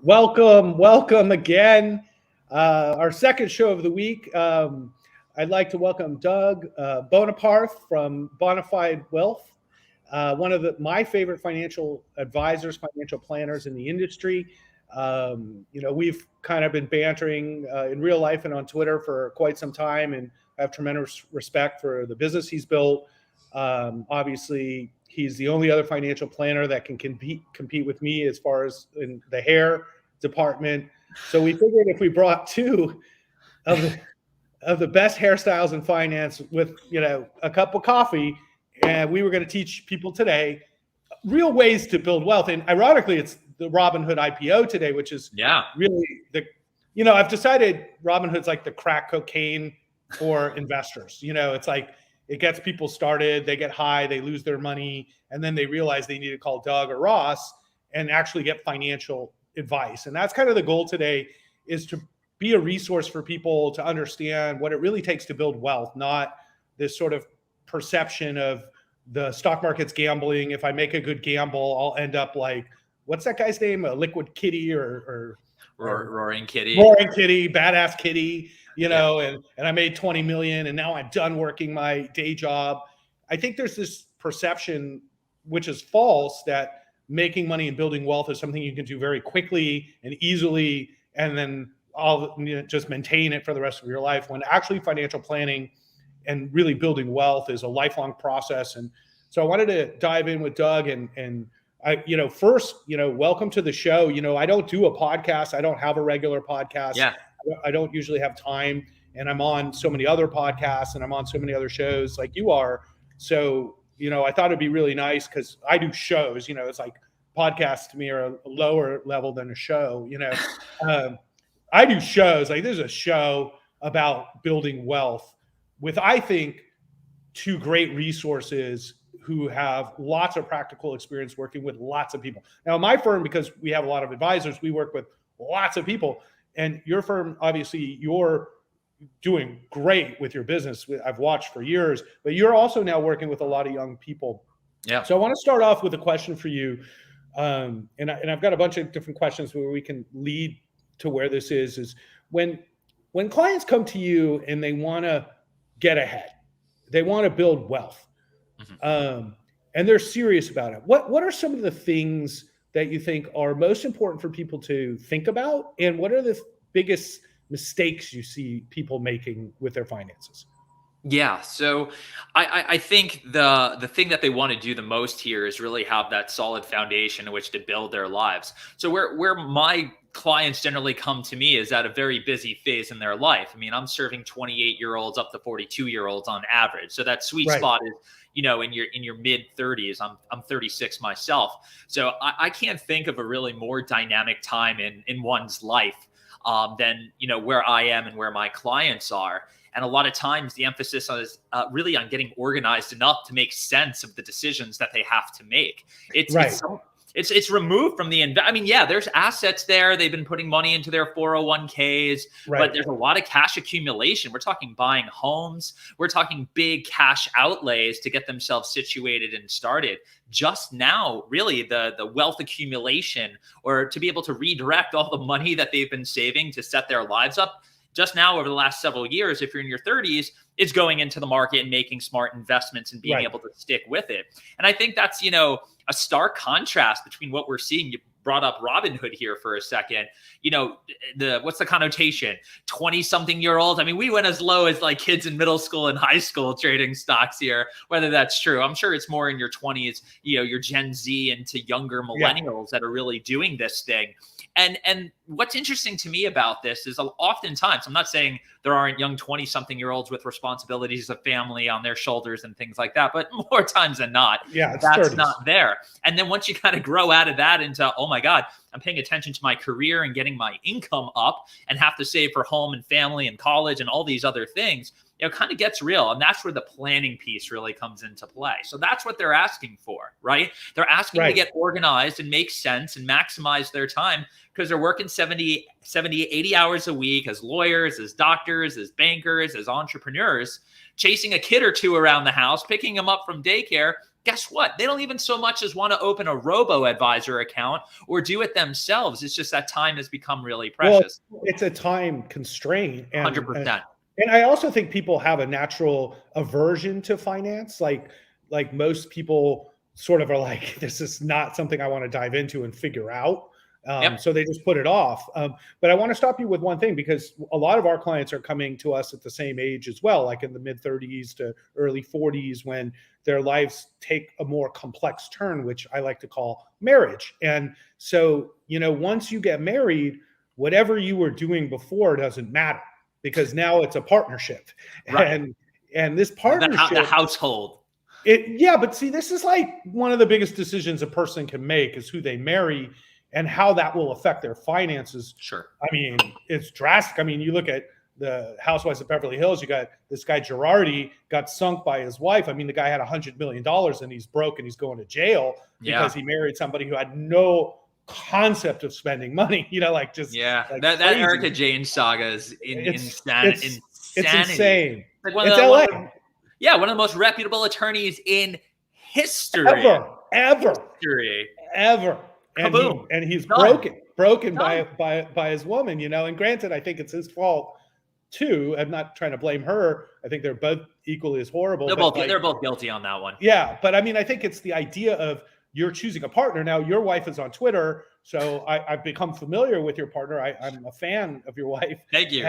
Welcome again. Our second show of the week. I'd like to welcome Doug Bonaparte from Bonafide Wealth, one of my favorite financial advisors, financial planners in the industry. We've kind of been bantering in real life and on Twitter for quite some time, and I have tremendous respect for the business he's built. Obviously, he's the only other financial planner that can compete with me as far as in the hair department. So we figured if we brought two of the best hairstyles in finance with a cup of coffee, and we were going to teach people today real ways to build wealth. And ironically, it's the Robinhood IPO today, which is really I've decided Robinhood's like the crack cocaine for investors. It's like it gets people started, they get high, they lose their money, and then they realize they need to call Doug or Ross and actually get financial advice. And that's kind of the goal today, is to be a resource for people to understand what it really takes to build wealth, not this sort of perception of the stock market's gambling. If I make a good gamble, I'll end up like, what's that guy's name? A Liquid Kitty or Roaring Kitty, badass kitty, and I made 20 million and now I'm done working my day job. I think there's this perception, which is false, that making money and building wealth is something you can do very quickly and easily, and then just maintain it for the rest of your life, when actually financial planning and really building wealth is a lifelong process. And so I wanted to dive in with Doug and first, welcome to the show. I don't do a podcast. I don't have a regular podcast. Yeah. I don't usually have time, and I'm on so many other podcasts and I'm on so many other shows like you are. So, I thought it'd be really nice, because I do shows, it's like podcasts to me are a lower level than a show, I do shows. Like there's a show about building wealth with, I think, two great resources who have lots of practical experience working with lots of people. Now, my firm, because we have a lot of advisors, we work with lots of people. And your firm, obviously, you're doing great with your business. I've watched for years, but you're also now working with a lot of young people. Yeah. So I want to start off with a question for you. And I've got a bunch of different questions where we can lead to where this is when clients come to you and they want to get ahead, they want to build wealth. And they're serious about it. What are some of the things that you think are most important for people to think about? And what are the biggest mistakes you see people making with their finances? Yeah. So I think the thing that they want to do the most here is really have that solid foundation in which to build their lives. So where my clients generally come to me is at a very busy phase in their life. I mean, I'm serving 28-year-olds up to 42-year-olds on average. So that sweet spot is, in your mid 30s. I'm 36 myself. So I can't think of a really more dynamic time in one's life than, where I am and where my clients are. And a lot of times the emphasis is really on getting organized enough to make sense of the decisions that they have to make. It's removed from the there's assets there. They've been putting money into their 401ks, but there's a lot of cash accumulation. We're talking buying homes. We're talking big cash outlays to get themselves situated and started. Just now, really, the wealth accumulation, or to be able to redirect all the money that they've been saving to set their lives up, just now over the last several years, if you're in your 30s, it's going into the market and making smart investments and being able to stick with it. And I think that's, a stark contrast between what we're seeing. You brought up Robinhood here for a second. What's the connotation? 20-something-year-olds. I mean, we went as low as like kids in middle school and high school trading stocks here, whether that's true. I'm sure it's more in your 20s, your Gen Z into younger millennials that are really doing this thing. And what's interesting to me about this is oftentimes, I'm not saying there aren't young 20-something-year-olds with responsibilities of family on their shoulders and things like that, but more times than not, that's 30s. Not there. And then once you kind of grow out of that into, oh my God, I'm paying attention to my career and getting my income up and have to save for home and family and college and all these other things, it kind of gets real. And that's where the planning piece really comes into play. So that's what they're asking for, right? They're asking to get organized and make sense and maximize their time, because they're working 70, 80 hours a week as lawyers, as doctors, as bankers, as entrepreneurs, chasing a kid or two around the house, picking them up from daycare, guess what? They don't even so much as want to open a robo-advisor account or do it themselves. It's just that time has become really precious. Well, it's a time constraint. 100%. And I also think people have a natural aversion to finance. Like most people sort of are like, this is not something I want to dive into and figure out. So they just put it off. But I want to stop you with one thing, because a lot of our clients are coming to us at the same age as well, like in the mid 30s to early 40s, when their lives take a more complex turn, which I like to call marriage. And so, once you get married, whatever you were doing before doesn't matter, because now it's a partnership. Right. And this partnership, the household. But see, this is like one of the biggest decisions a person can make, is who they marry and how that will affect their finances. Sure. I mean, it's drastic. I mean, you look at the Housewives of Beverly Hills, you got this guy Girardi got sunk by his wife. I mean, the guy had $100 million and he's broke and he's going to jail because he married somebody who had no concept of spending money, like just that Erica Jane saga is insanity. It's insane. Like it's LA. One of the most reputable attorneys in history. Ever. Kaboom. And he's broken by his woman, and granted, I think it's his fault too. I'm not trying to blame her. I think they're both equally as horrible. They're both guilty on that one. Yeah. But I mean, I think it's the idea of you're choosing a partner. Now, your wife is on Twitter, so I've become familiar with your partner. I'm a fan of your wife. Thank you.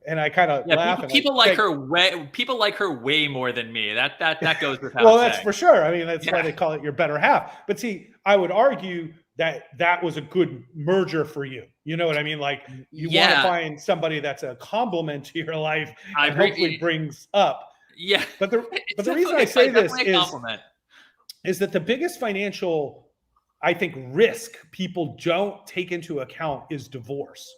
And I kind of laugh. People like her way. People like her way more than me. That goes without well, saying. That's for sure. I mean, that's why they call it your better half. But see, I would argue that was a good merger for you. You know what I mean? Like, you want to find somebody that's a complement to your life and hopefully brings up. Yeah. But the reason I say this is that the biggest financial, I think, risk people don't take into account is divorce,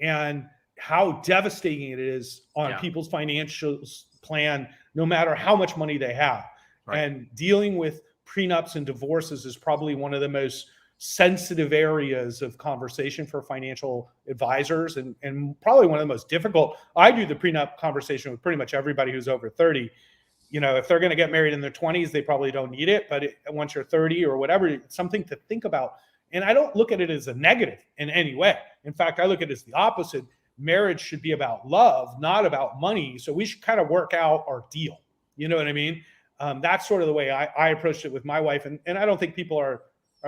and how devastating it is on people's financial plan, no matter how much money they have. Right. And dealing with prenups and divorces is probably one of the most sensitive areas of conversation for financial advisors, and probably one of the most difficult. I do the prenup conversation with pretty much everybody who's over 30. If they're going to get married in their 20s, they probably don't need it. But once you're 30 or whatever, it's something to think about. And I don't look at it as a negative in any way. In fact, I look at it as the opposite. Marriage should be about love, not about money. So we should kind of work out our deal. You know what I mean? That's sort of the way I approached it with my wife. And I don't think people are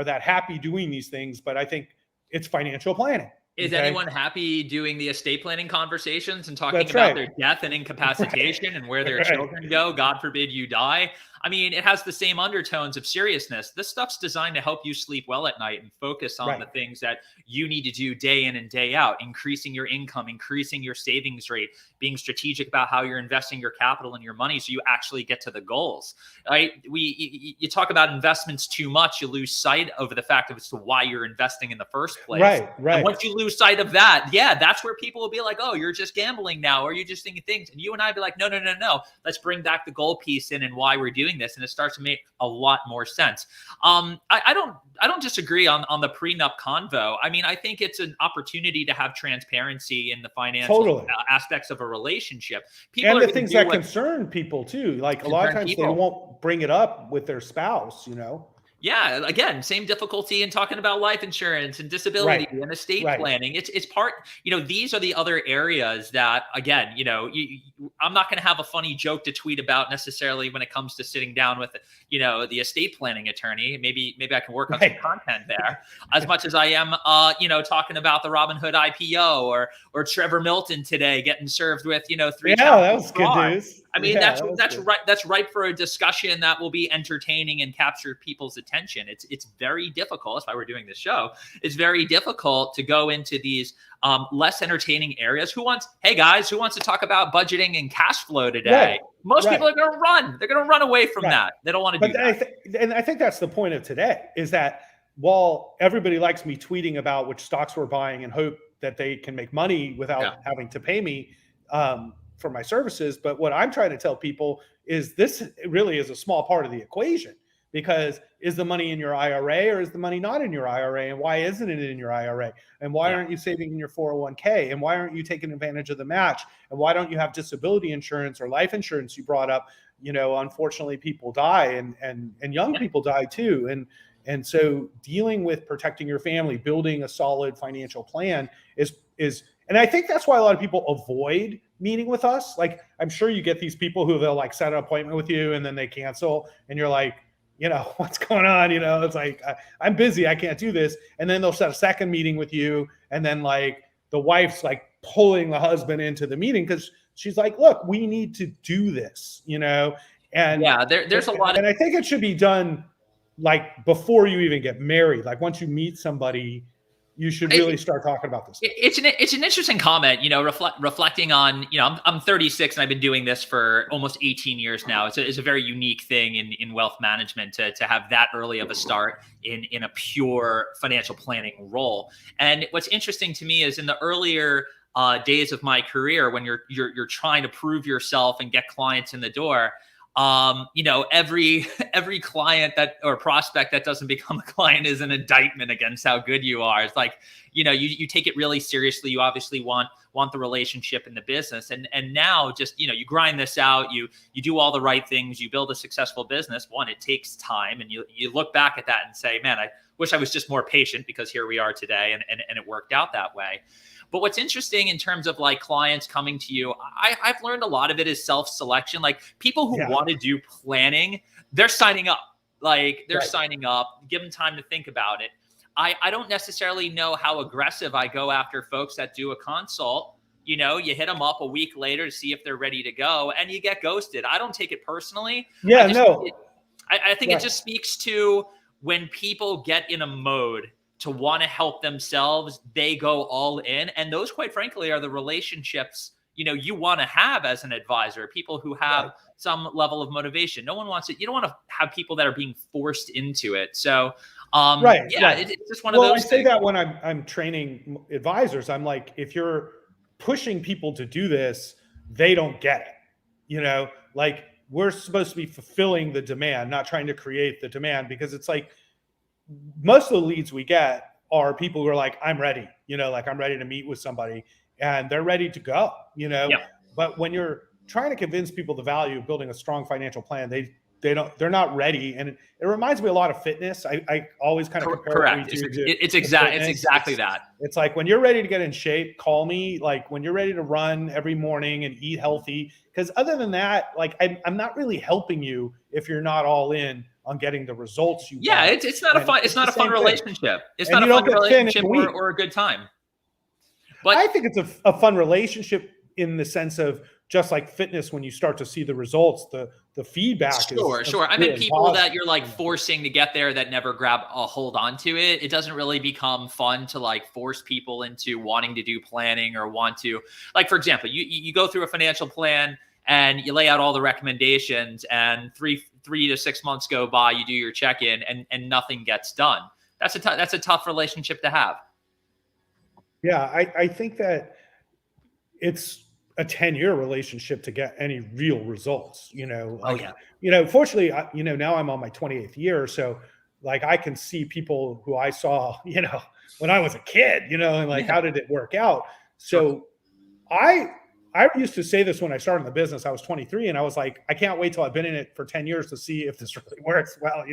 that happy doing these things, but I think it's financial planning. Is anyone happy doing the estate planning conversations and talking about their death and incapacitation and where their children go? God forbid you die. I mean, it has the same undertones of seriousness. This stuff's designed to help you sleep well at night and focus on the things that you need to do day in and day out, increasing your income, increasing your savings rate, being strategic about how you're investing your capital and your money so you actually get to the goals. Right? You talk about investments too much, you lose sight of the fact as to why you're investing in the first place. Right. And once you lose sight of that, that's where people will be like, oh, you're just gambling now, or you're just thinking things. And you and I be like, no. Let's bring back the goal piece in and why we're doing this, and it starts to make a lot more sense. I don't disagree on the prenup convo. I mean, I think it's an opportunity to have transparency in the financial aspects of a relationship. People and the things that concern people too. Like a lot of times they won't bring it up with their spouse, Yeah, again, same difficulty in talking about life insurance and disability and estate planning. It's part, these are the other areas that, again, I'm not going to have a funny joke to tweet about necessarily when it comes to sitting down with, the estate planning attorney. Maybe I can work on some content there as much as I am, talking about the Robinhood IPO or Trevor Milton today getting served with, 3 that was good news. I mean, that's right. That's ripe for a discussion that will be entertaining and capture people's attention. It's very difficult. That's why we're doing this show. It's very difficult to go into these less entertaining areas. Who wants to talk about budgeting and cash flow today? Most people are going to run. They're going to run away from that. They don't want to do that. And I think that's the point of today, is that while everybody likes me tweeting about which stocks we're buying and hope that they can make money without having to pay me for my services, but what I'm trying to tell people is this really is a small part of the equation, because is the money in your IRA or is the money not in your IRA? And why isn't it in your IRA? And why aren't you saving in your 401k? And why aren't you taking advantage of the match? And why don't you have disability insurance or life insurance? You brought up, unfortunately people die and young people die too. And so dealing with protecting your family, building a solid financial plan is, and I think that's why a lot of people avoid meeting with us. Like, I'm sure you get these people who they'll like set an appointment with you and then they cancel and you're like, what's going on? It's like, I'm busy, I can't do this. And then they'll set a second meeting with you. And then like the wife's like pulling the husband into the meeting because she's like, look, we need to do this, and there's a lot and I think it should be done like before you even get married. Like once you meet somebody, you should really start talking about this. It's an interesting comment, reflecting on, I'm 36 and I've been doing this for almost 18 years now. It's a very unique thing in wealth management to have that early of a start in a pure financial planning role. And what's interesting to me is in the earlier days of my career, when you're trying to prove yourself and get clients in the door, every client or prospect that doesn't become a client is an indictment against how good you are. It's like, you take it really seriously. You obviously want the relationship in the business. And now just, you grind this out, you do all the right things, you build a successful business. One, it takes time. And you look back at that and say, man, I wish I was just more patient because here we are today. And it worked out that way. But what's interesting in terms of like clients coming to you, I've learned a lot of it is self-selection. Like people who want to do planning, they're signing up. Like they're signing up, give them time to think about it. I don't necessarily know how aggressive I go after folks that do a consult. You hit them up a week later to see if they're ready to go and you get ghosted. I don't take it personally. I think it just speaks to when people get in a mode to want to help themselves, they go all in. And those, quite frankly, are the relationships, you want to have as an advisor, people who have some level of motivation. No one wants it. You don't want to have people that are being forced into it. So, it's just one of those I say that when I'm training advisors, I'm like, if you're pushing people to do this, they don't get it. Like we're supposed to be fulfilling the demand, not trying to create the demand, because it's like, most of the leads we get are people who are like, I'm ready, like I'm ready to meet with somebody and they're ready to go, But when you're trying to convince people the value of building a strong financial plan, they're not ready. And it reminds me a lot of fitness. I always kind of compare correct. It's exactly that. It's like when you're ready to get in shape, call me. Like when you're ready to run every morning and eat healthy. Because other than that, like I'm not really helping you if you're not all in on getting the results you want. It's not a fun relationship. It's not a fun relationship or a good time. But I think it's a fun relationship in the sense of just like fitness, when you start to see the results, the feedback. Sure. I mean, people that you're like forcing to get there that never grab a hold onto it. It doesn't really become fun to like force people into wanting to do planning or want to, like, for example, you go through a financial plan and you lay out all the recommendations and 3 to 6 months go by, you do your check-in and nothing gets done. That's a tough relationship to have. Yeah. I think that it's a 10-year relationship to get any real results, fortunately, now I'm on my 28th year. So like, I can see people who I saw, when I was a kid, and like, how did it work out? So I used to say this when I started in the business. I was 23 and I was like, I can't wait till I've been in it for 10 years to see if this really works well,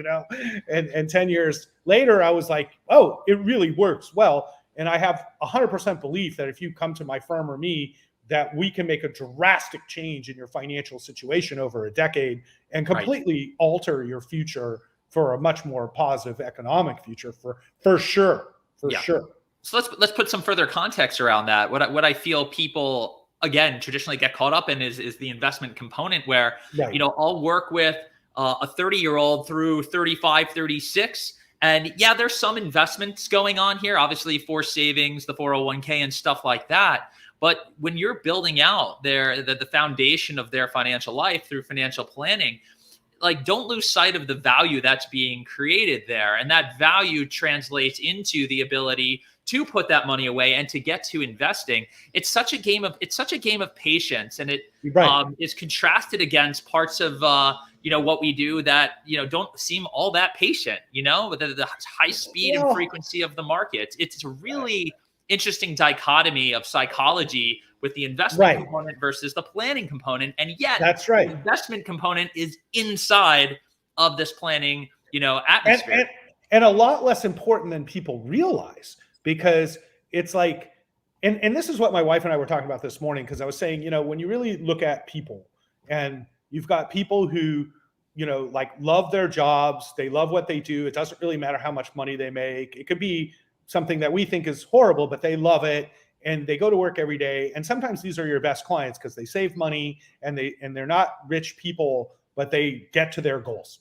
and 10 years later, I was like, oh, it really works well. And I have 100% belief that if you come to my firm or me, that we can make a drastic change in your financial situation over a decade and completely alter your future for a much more positive economic future for sure. Sure. So let's put some further context around that. What I feel people, again, traditionally get caught up in is the investment component where, I'll work with a 30-year-old through 35, 36. And yeah, there's some investments going on here, obviously for savings, the 401k and stuff like that. But when you're building out the foundation of their financial life through financial planning, don't lose sight of the value that's being created there. And that value translates into the ability to put that money away and to get to investing. It's such a game of patience, and it is contrasted against parts of what we do that don't seem all that patient. With the high speed and frequency of the market. It's a really interesting dichotomy of psychology with the investment component versus the planning component, and yet the investment component is inside of this planning atmosphere, and a lot less important than people realize. Because it's like, and this is what my wife and I were talking about this morning, because I was saying, when you really look at people, and you've got people who, love their jobs, they love what they do. It doesn't really matter how much money they make. It could be something that we think is horrible, but they love it, and they go to work every day. And sometimes these are your best clients because they save money, and they're not rich people, but they get to their goals.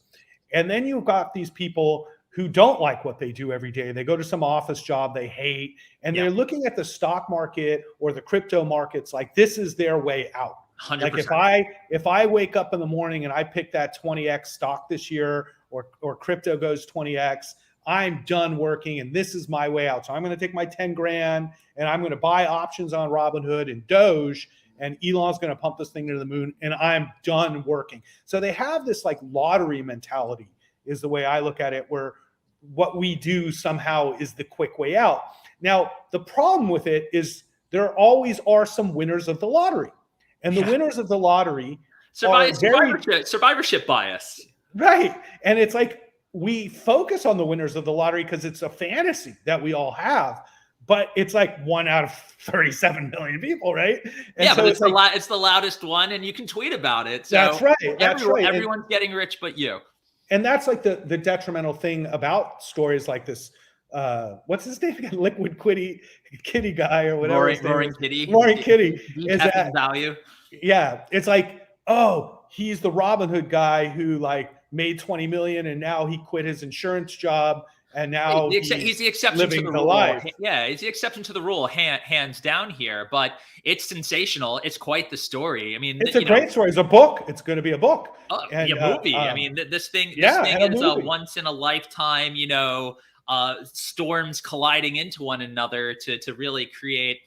And then you've got these people who don't like what they do every day. They go to some office job they hate, and they're looking at the stock market or the crypto markets like this is their way out. 100%. Like if I wake up in the morning and I pick that 20x stock this year, or crypto goes 20x, I'm done working, and this is my way out. So I'm going to take my 10 grand and I'm going to buy options on Robinhood and Doge, and Elon's going to pump this thing to the moon, and I'm done working. So they have this like lottery mentality, is the way I look at it, where what we do somehow is the quick way out. Now, the problem with it is there always are some winners of the lottery. And the winners of the lottery survivorship bias. Right. And it's like we focus on the winners of the lottery because it's a fantasy that we all have. But it's like 1 out of 37 million people, right? And so but it's the loudest one, and you can tweet about it. So that's right. Everyone's getting rich but you. And that's like the detrimental thing about stories like this. What's his name again? Liquid Kitty guy or whatever. Roaring Kitty. Roaring Kitty. Is that value? Yeah. It's like, oh, he's the Robinhood guy who like made 20 million and now he quit his insurance job. And now he's the exception to the rule. Life. Yeah, he's the exception to the rule, hands down here. But it's sensational. It's quite the story. I mean, it's a great story. It's a book. It's going to be a book. A movie. I mean, this thing is a once in a lifetime. Storms colliding into one another to really create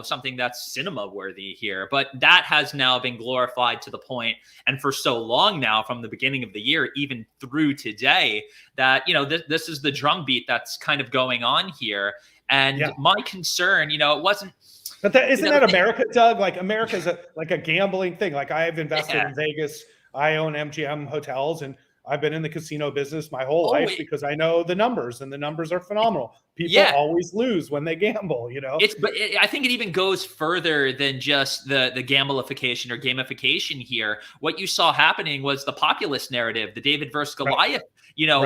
something that's cinema worthy here. But that has now been glorified to the point, and for so long now, from the beginning of the year even through today, that this is the drumbeat that's kind of going on here. And my concern, it wasn't. But isn't that America, Doug? Like America's like a gambling thing. Like I've invested in Vegas. I own MGM hotels, and I've been in the casino business my whole life because I know the numbers, and the numbers are phenomenal. People always lose when they gamble, I think it even goes further than just the gamification or gamification here. What you saw happening was the populist narrative, the David versus Goliath,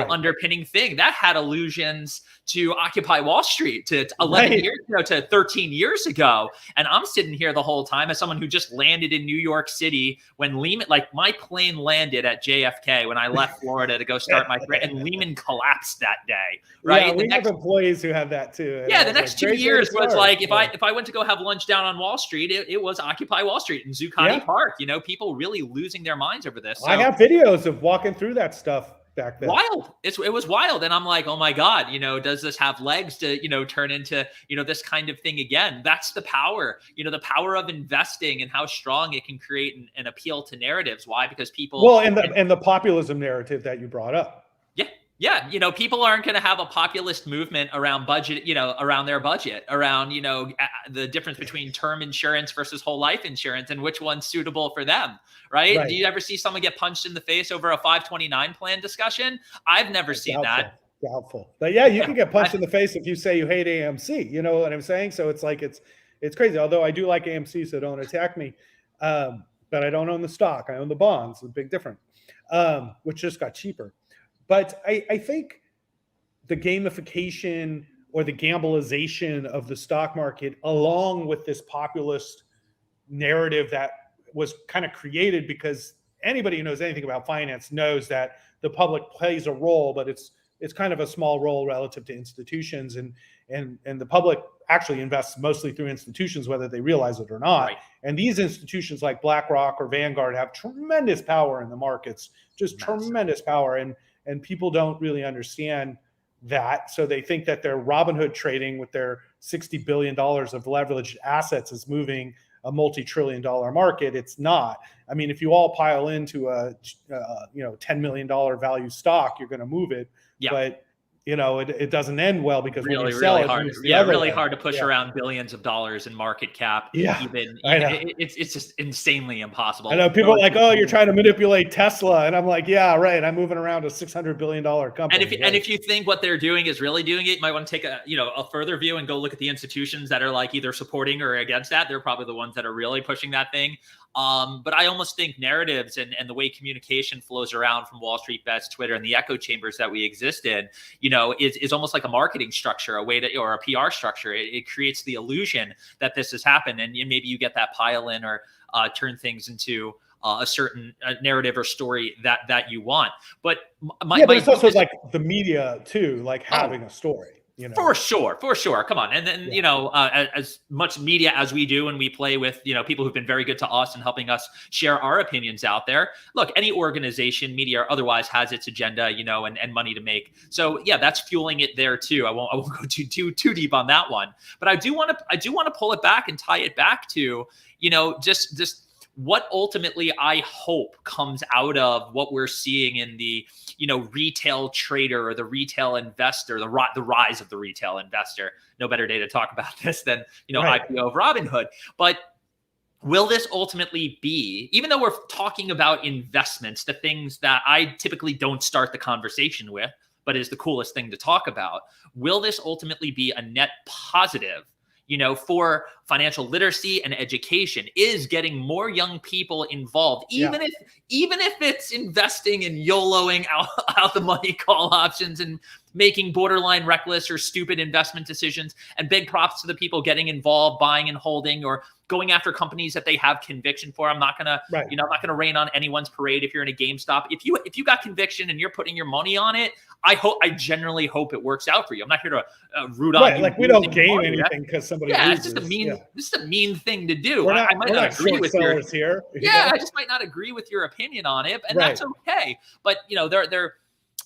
underpinning thing that had allusions to Occupy Wall Street to 11 years ago, to 13 years ago. And I'm sitting here the whole time as someone who just landed in New York City when Lehman, like my plane landed at JFK when I left Florida to go start my career, and Lehman collapsed that day. Right. Yeah, we have employees who have that too. Yeah. The next 2 years was like, if I went to go have lunch down on Wall Street, it was Occupy Wall Street and Zuccotti Park, people really losing their minds over this. So, I have videos of walking through that stuff back then. Wild. It was wild. And I'm like, oh my God, does this have legs to, turn into, this kind of thing again? That's the power, the power of investing and how strong it can create and appeal to narratives. Why? Because people. Well, and the populism narrative that you brought up. Yeah. People aren't going to have a populist movement around budget, around their budget, around, the difference between term insurance versus whole life insurance and which one's suitable for them. Right? Do you ever see someone get punched in the face over a 529 plan discussion? I've never seen that. Doubtful. But you can get punched in the face if you say you hate AMC. You know what I'm saying? So it's like, it's crazy. Although I do like AMC, so don't attack me. But I don't own the stock. I own the bonds. It's a big difference, which just got cheaper. But I think the gamification or the gambleization of the stock market, along with this populist narrative that was kind of created because anybody who knows anything about finance knows that the public plays a role, but it's kind of a small role relative to institutions, and the public actually invests mostly through institutions, whether they realize it or not. Right. And these institutions like BlackRock or Vanguard have tremendous power in the markets, just tremendous power. And people don't really understand that. So they think that their Robinhood trading with their $60 billion of leveraged assets is moving a multi-trillion-dollar market. It's not. I mean, if you all pile into a $10 million value stock, you're going to move it. Yeah. But it doesn't end well, because really, when you sell really it, hard. moves the Yeah, other really way. hard to push around billions of dollars in market cap. Yeah, Even I know. it's just insanely impossible. I know people are like, oh, you're trying to manipulate Tesla, and I'm like, yeah, right. I'm moving around a $600 billion company. And if you think what they're doing is really doing it, you might want to take a further view and go look at the institutions that are like either supporting or against that. They're probably the ones that are really pushing that thing. But I almost think narratives and the way communication flows around from Wall Street Bets, Twitter, and the echo chambers that we exist in, is almost like a marketing structure, or a PR structure. It creates the illusion that this has happened, and maybe you get that pile in or turn things into a certain narrative or story that you want. But but it's also like the media too, like having a story. For sure. Come on. And then, as much media as we do, and we play with, people who've been very good to us and helping us share our opinions out there. Look, any organization, media or otherwise, has its agenda, and money to make. So yeah, that's fueling it there too. I won't go too deep on that one, but I do want to pull it back and tie it back to, just what ultimately I hope comes out of what we're seeing in the, retail trader or the retail investor, the rise of the retail investor. No better day to talk about this than, right. IPO of Robinhood. But will this ultimately be, even though we're talking about investments, the things that I typically don't start the conversation with, but is the coolest thing to talk about, will this ultimately be a net positive, for financial literacy and education? Is getting more young people involved, even if it's investing and YOLOing out the money call options and making borderline reckless or stupid investment decisions. And big props to the people getting involved, buying and holding, or going after companies that they have conviction for. I'm not gonna, I'm not gonna rain on anyone's parade. If you're in a GameStop, if you got conviction and you're putting your money on it, I generally hope it works out for you. I'm not here to root on you. Like we don't gain anything because somebody loses. It's just a mean thing to do. I might not agree with your here. I just might not agree with your opinion on it, and that's okay. But there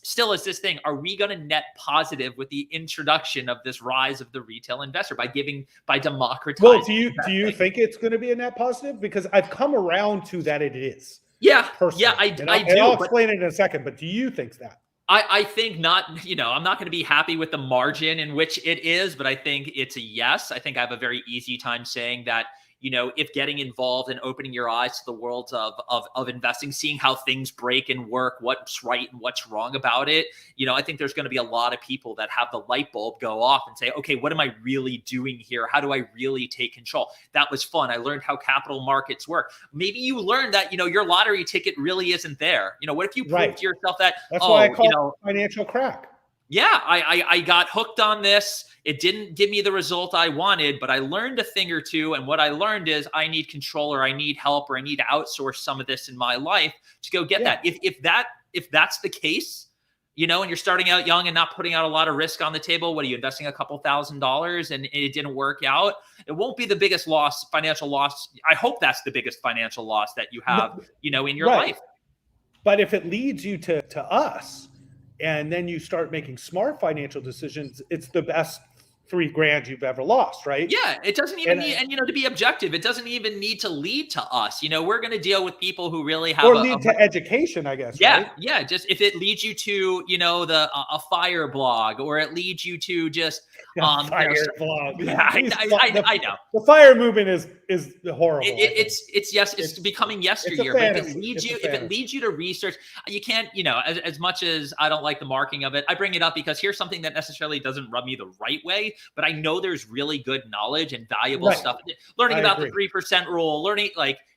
still is this thing. Are we going to net positive with the introduction of this rise of the retail investor by democratizing? Well, do you think it's going to be a net positive? Because I've come around to that it is. Yeah, personally. I do. I'll explain it in a second. But do you think that? I think not. I'm not going to be happy with the margin in which it is, but I think it's a yes. I think I have a very easy time saying that. If getting involved and opening your eyes to the world of investing, seeing how things break and work, what's right and what's wrong about it, I think there's going to be a lot of people that have the light bulb go off and say, okay, what am I really doing here? How do I really take control? That was fun. I learned how capital markets work. Maybe you learned that, your lottery ticket really isn't there. What if you prove to yourself that, that's why I call it financial crack. Yeah, I got hooked on this. It didn't give me the result I wanted, but I learned a thing or two. And what I learned is I need control, or I need help, or I need to outsource some of this in my life to go get that. If that's the case, and you're starting out young and not putting out a lot of risk on the table, what are you investing a couple $1,000s and it didn't work out? It won't be the biggest financial loss. I hope that's the biggest financial loss that you have, in your life. But if it leads you to us, and then you start making smart financial decisions, it's the best $3,000 you've ever lost, right? Yeah, it doesn't even need, and to be objective, it doesn't even need to lead to us. We're going to deal with people who really have to education, I guess. Yeah, right? yeah. Just if it leads you to, a fire blog, or it leads you to just fire blog. Yeah, I know. The fire movement is horrible. It's becoming yesteryear. But if it leads you to research, you can't, as much as I don't like the marking of it, I bring it up because here's something that necessarily doesn't rub me the right way, but I know there's really good knowledge and valuable stuff. Learning about the 3% rule,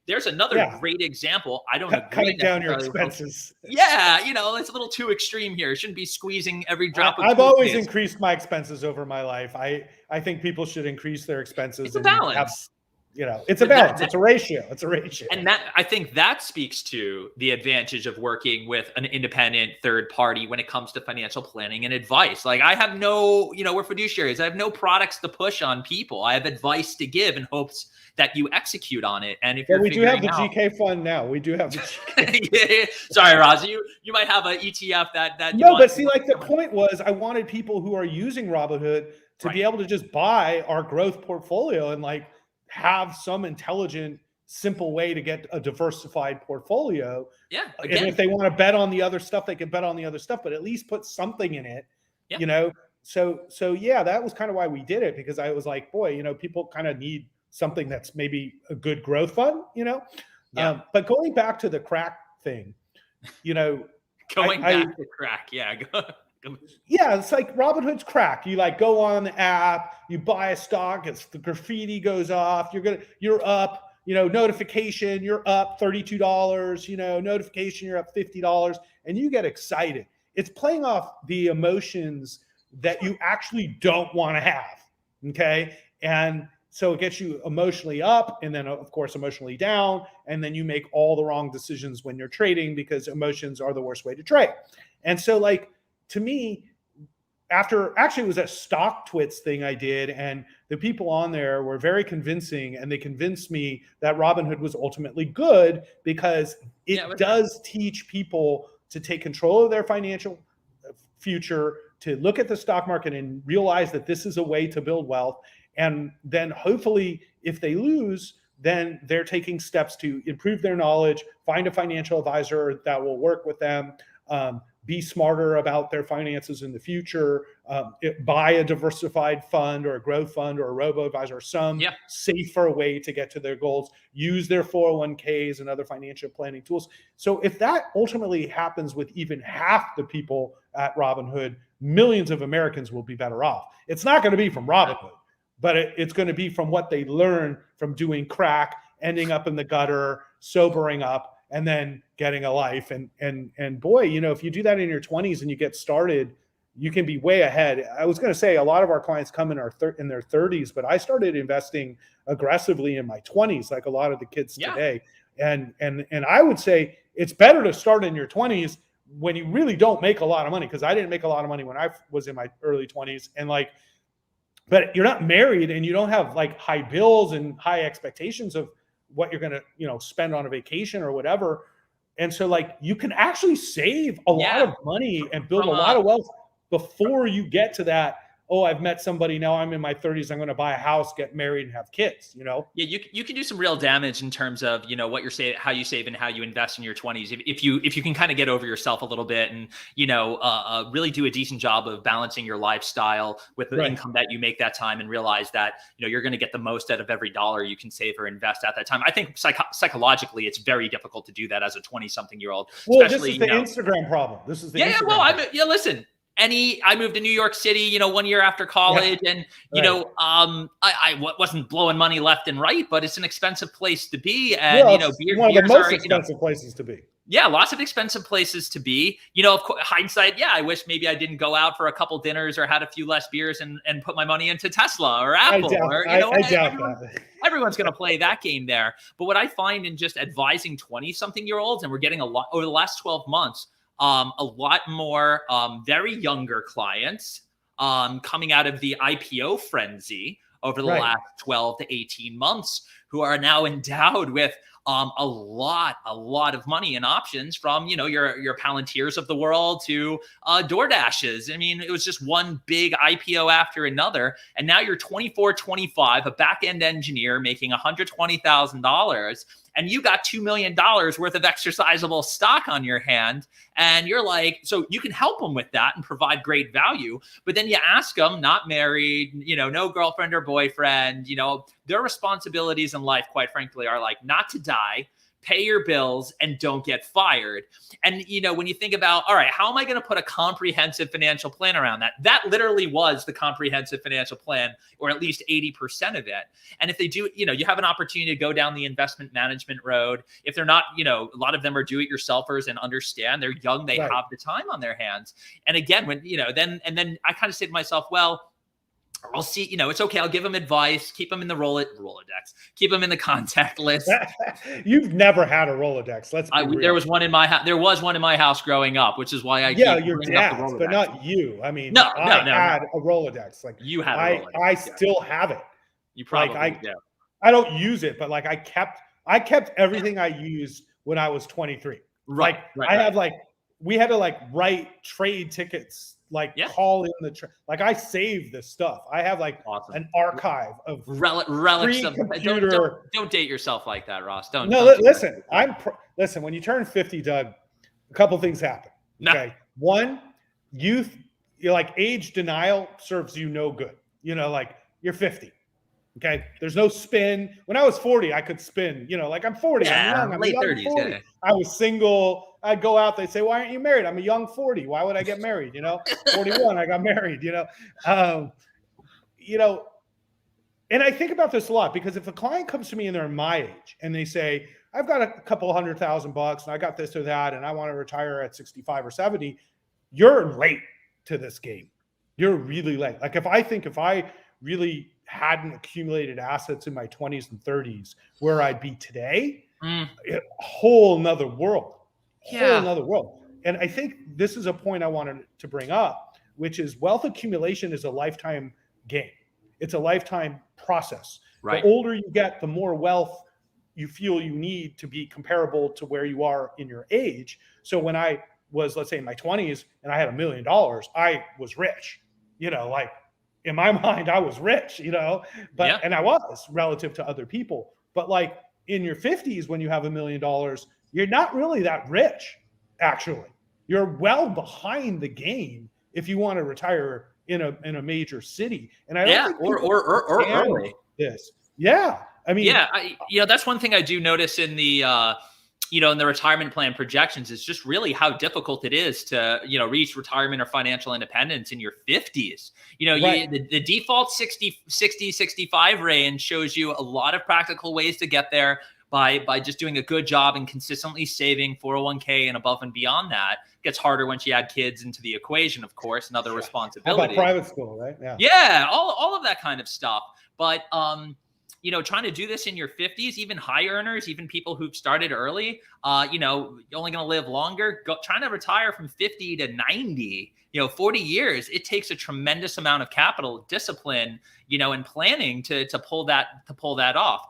there's another great example. I don't agree. Cutting down your expenses. Yeah, it's a little too extreme here. It shouldn't be squeezing every drop of I've always increased my expenses over my life. I think people should increase their expenses. It's a balance. It's a balance. It's a ratio. It's a ratio. And I think that speaks to the advantage of working with an independent third party when it comes to financial planning and advice. Like I have no, we're fiduciaries. I have no products to push on people. I have advice to give in hopes that you execute on it. And if we do have the GK fund now. We do have the GK. Yeah. Sorry, Roz, you might have an ETF that no, but see, like the point was I wanted people who are using Robinhood to be able to just buy our growth portfolio and like have some intelligent, simple way to get a diversified portfolio. Yeah. Again. And if they want to bet on the other stuff, they can bet on the other stuff, but at least put something in it, So yeah, that was kind of why we did it, because I was like, boy, people kind of need something that's maybe a good growth fund, but going back to the crack thing, going back to crack. Yeah. Yeah, it's like Robinhood's crack. You like go on the app, you buy a stock, the graffiti goes off, you're up, notification, you're up $32, notification, you're up $50, and you get excited. It's playing off the emotions that you actually don't want to have. Okay. And so it gets you emotionally up and then of course emotionally down. And then you make all the wrong decisions when you're trading because emotions are the worst way to trade. And so like, to me, it was a stock twits thing I did, and the people on there were very convincing, and they convinced me that Robinhood was ultimately good because it does teach people to take control of their financial future, to look at the stock market and realize that this is a way to build wealth. And then hopefully if they lose, then they're taking steps to improve their knowledge, find a financial advisor that will work with them, be smarter about their finances in the future, buy a diversified fund or a growth fund or a robo-advisor, some safer way to get to their goals, use their 401ks and other financial planning tools. So if that ultimately happens with even half the people at Robinhood, millions of Americans will be better off. It's not going to be from Robinhood, but it's going to be from what they learn from doing crack, ending up in the gutter, sobering up, and then getting a life. And boy, if you do that in your 20s and you get started, you can be way ahead. I was going to say a lot of our clients come in in their 30s, but I started investing aggressively in my 20s, like a lot of the kids today. And I would say it's better to start in your 20s when you really don't make a lot of money, because I didn't make a lot of money when I was in my early 20s. And but you're not married and you don't have like high bills and high expectations of what you're going to, spend on a vacation or whatever. And so like you can actually save a lot of money and build a lot of wealth before you get to that. Oh, I've met somebody, now I'm in my 30s, I'm going to buy a house, get married, and have kids, Yeah, you can do some real damage in terms of, what you're saying, how you save and how you invest in your 20s. If you can kind of get over yourself a little bit and, really do a decent job of balancing your lifestyle with the income that you make that time, and realize that, you're going to get the most out of every dollar you can save or invest at that time. I think psychologically, it's very difficult to do that as a 20-something-year-old. Well, this is the Instagram problem. This is the listen. I moved to New York City, 1 year after college, and I wasn't blowing money left and right, but it's an expensive place to be, and one of the most expensive places to be. Yeah, lots of expensive places to be. Of course, hindsight, I wish maybe I didn't go out for a couple dinners or had a few less beers and put my money into Tesla or Apple. I doubt that. Everyone's going to play that game there. But what I find in just advising 20-something-year-olds, and we're getting a lot over the last 12 months. A lot more very younger clients coming out of the IPO frenzy over the last 12 to 18 months, who are now endowed with a lot of money and options, from your Palantirs of the world to DoorDashes. I mean, it was just one big IPO after another, and now you're 24, 25, a back-end engineer making $120,000. And you got $2 million worth of exercisable stock on your hand. And you're like, so you can help them with that and provide great value. But then you ask them, not married, no girlfriend or boyfriend, their responsibilities in life, quite frankly, are like not to die, pay your bills, and don't get fired. And, when you think about, all right, how am I going to put a comprehensive financial plan around that? That literally was the comprehensive financial plan, or at least 80% of it. And if they do, you have an opportunity to go down the investment management road. If they're not, a lot of them are do-it-yourselfers and understand they're young, they have the time on their hands. And again, when, then I kind of say to myself, well, I'll see, it's okay. I'll give them advice, keep them in the Rolodex, keep them in the contact list. You've never had a Rolodex. Let's be real. There was one in my house. There was one in my house growing up, which is why I your keep bringing dad's, up the Rolodex. but not you. I mean, no, I had a Rolodex. Like you had a Rolodex. I still have it. You probably do. I don't use it, but like I kept everything I used when I was 23. Right. We had to write trade tickets, call in the like I saved this stuff. I have an archive of relics of computer. Don't date yourself like that, Ross. Don't. Listen. Listen. When you turn 50, Doug, a couple things happen. Okay. One, age denial serves you no good. You're 50. Okay. There's no spin. When I was 40, I could spin, I'm 40. Yeah, I'm young. I'm late young 30s. 40. Yeah. I was single. I'd go out. They'd say, why aren't you married? I'm a young 40. Why would I get married? 41, I got married, and I think about this a lot because if a client comes to me and they're my age and they say, I've got a couple $100,000 and I got this or that, and I want to retire at 65 or 70, you're late to this game. You're really late. If I really hadn't accumulated assets in my 20s and 30s where I'd be today, a whole nother world. Whole nother world. And I think this is a point I wanted to bring up, which is wealth accumulation is a lifetime game. It's a lifetime process. Right. The older you get, the more wealth you feel you need to be comparable to where you are in your age. So when I was, let's say, in my 20s and I had $1 million, I was rich. In my mind, I was rich, and I was relative to other people. But in your 50s, when you have $1 million, you're not really that rich, actually. You're well behind the game if you want to retire in a major city. And I don't think or early. This. Yeah. I mean, that's one thing I do notice in the in the retirement plan projections is just really how difficult it is to, reach retirement or financial independence in your 50s. Right. The default 60, 65 range shows you a lot of practical ways to get there by just doing a good job and consistently saving 401k and above and beyond that. It gets harder once you add kids into the equation, of course, and other responsibilities. How about private school, right? Yeah, all of that kind of stuff. But trying to do this in your 50s, even high earners, even people who've started early, you're only going to live longer. Trying to retire from 50 to 90, 40 years, it takes a tremendous amount of capital, discipline, and planning to pull that off.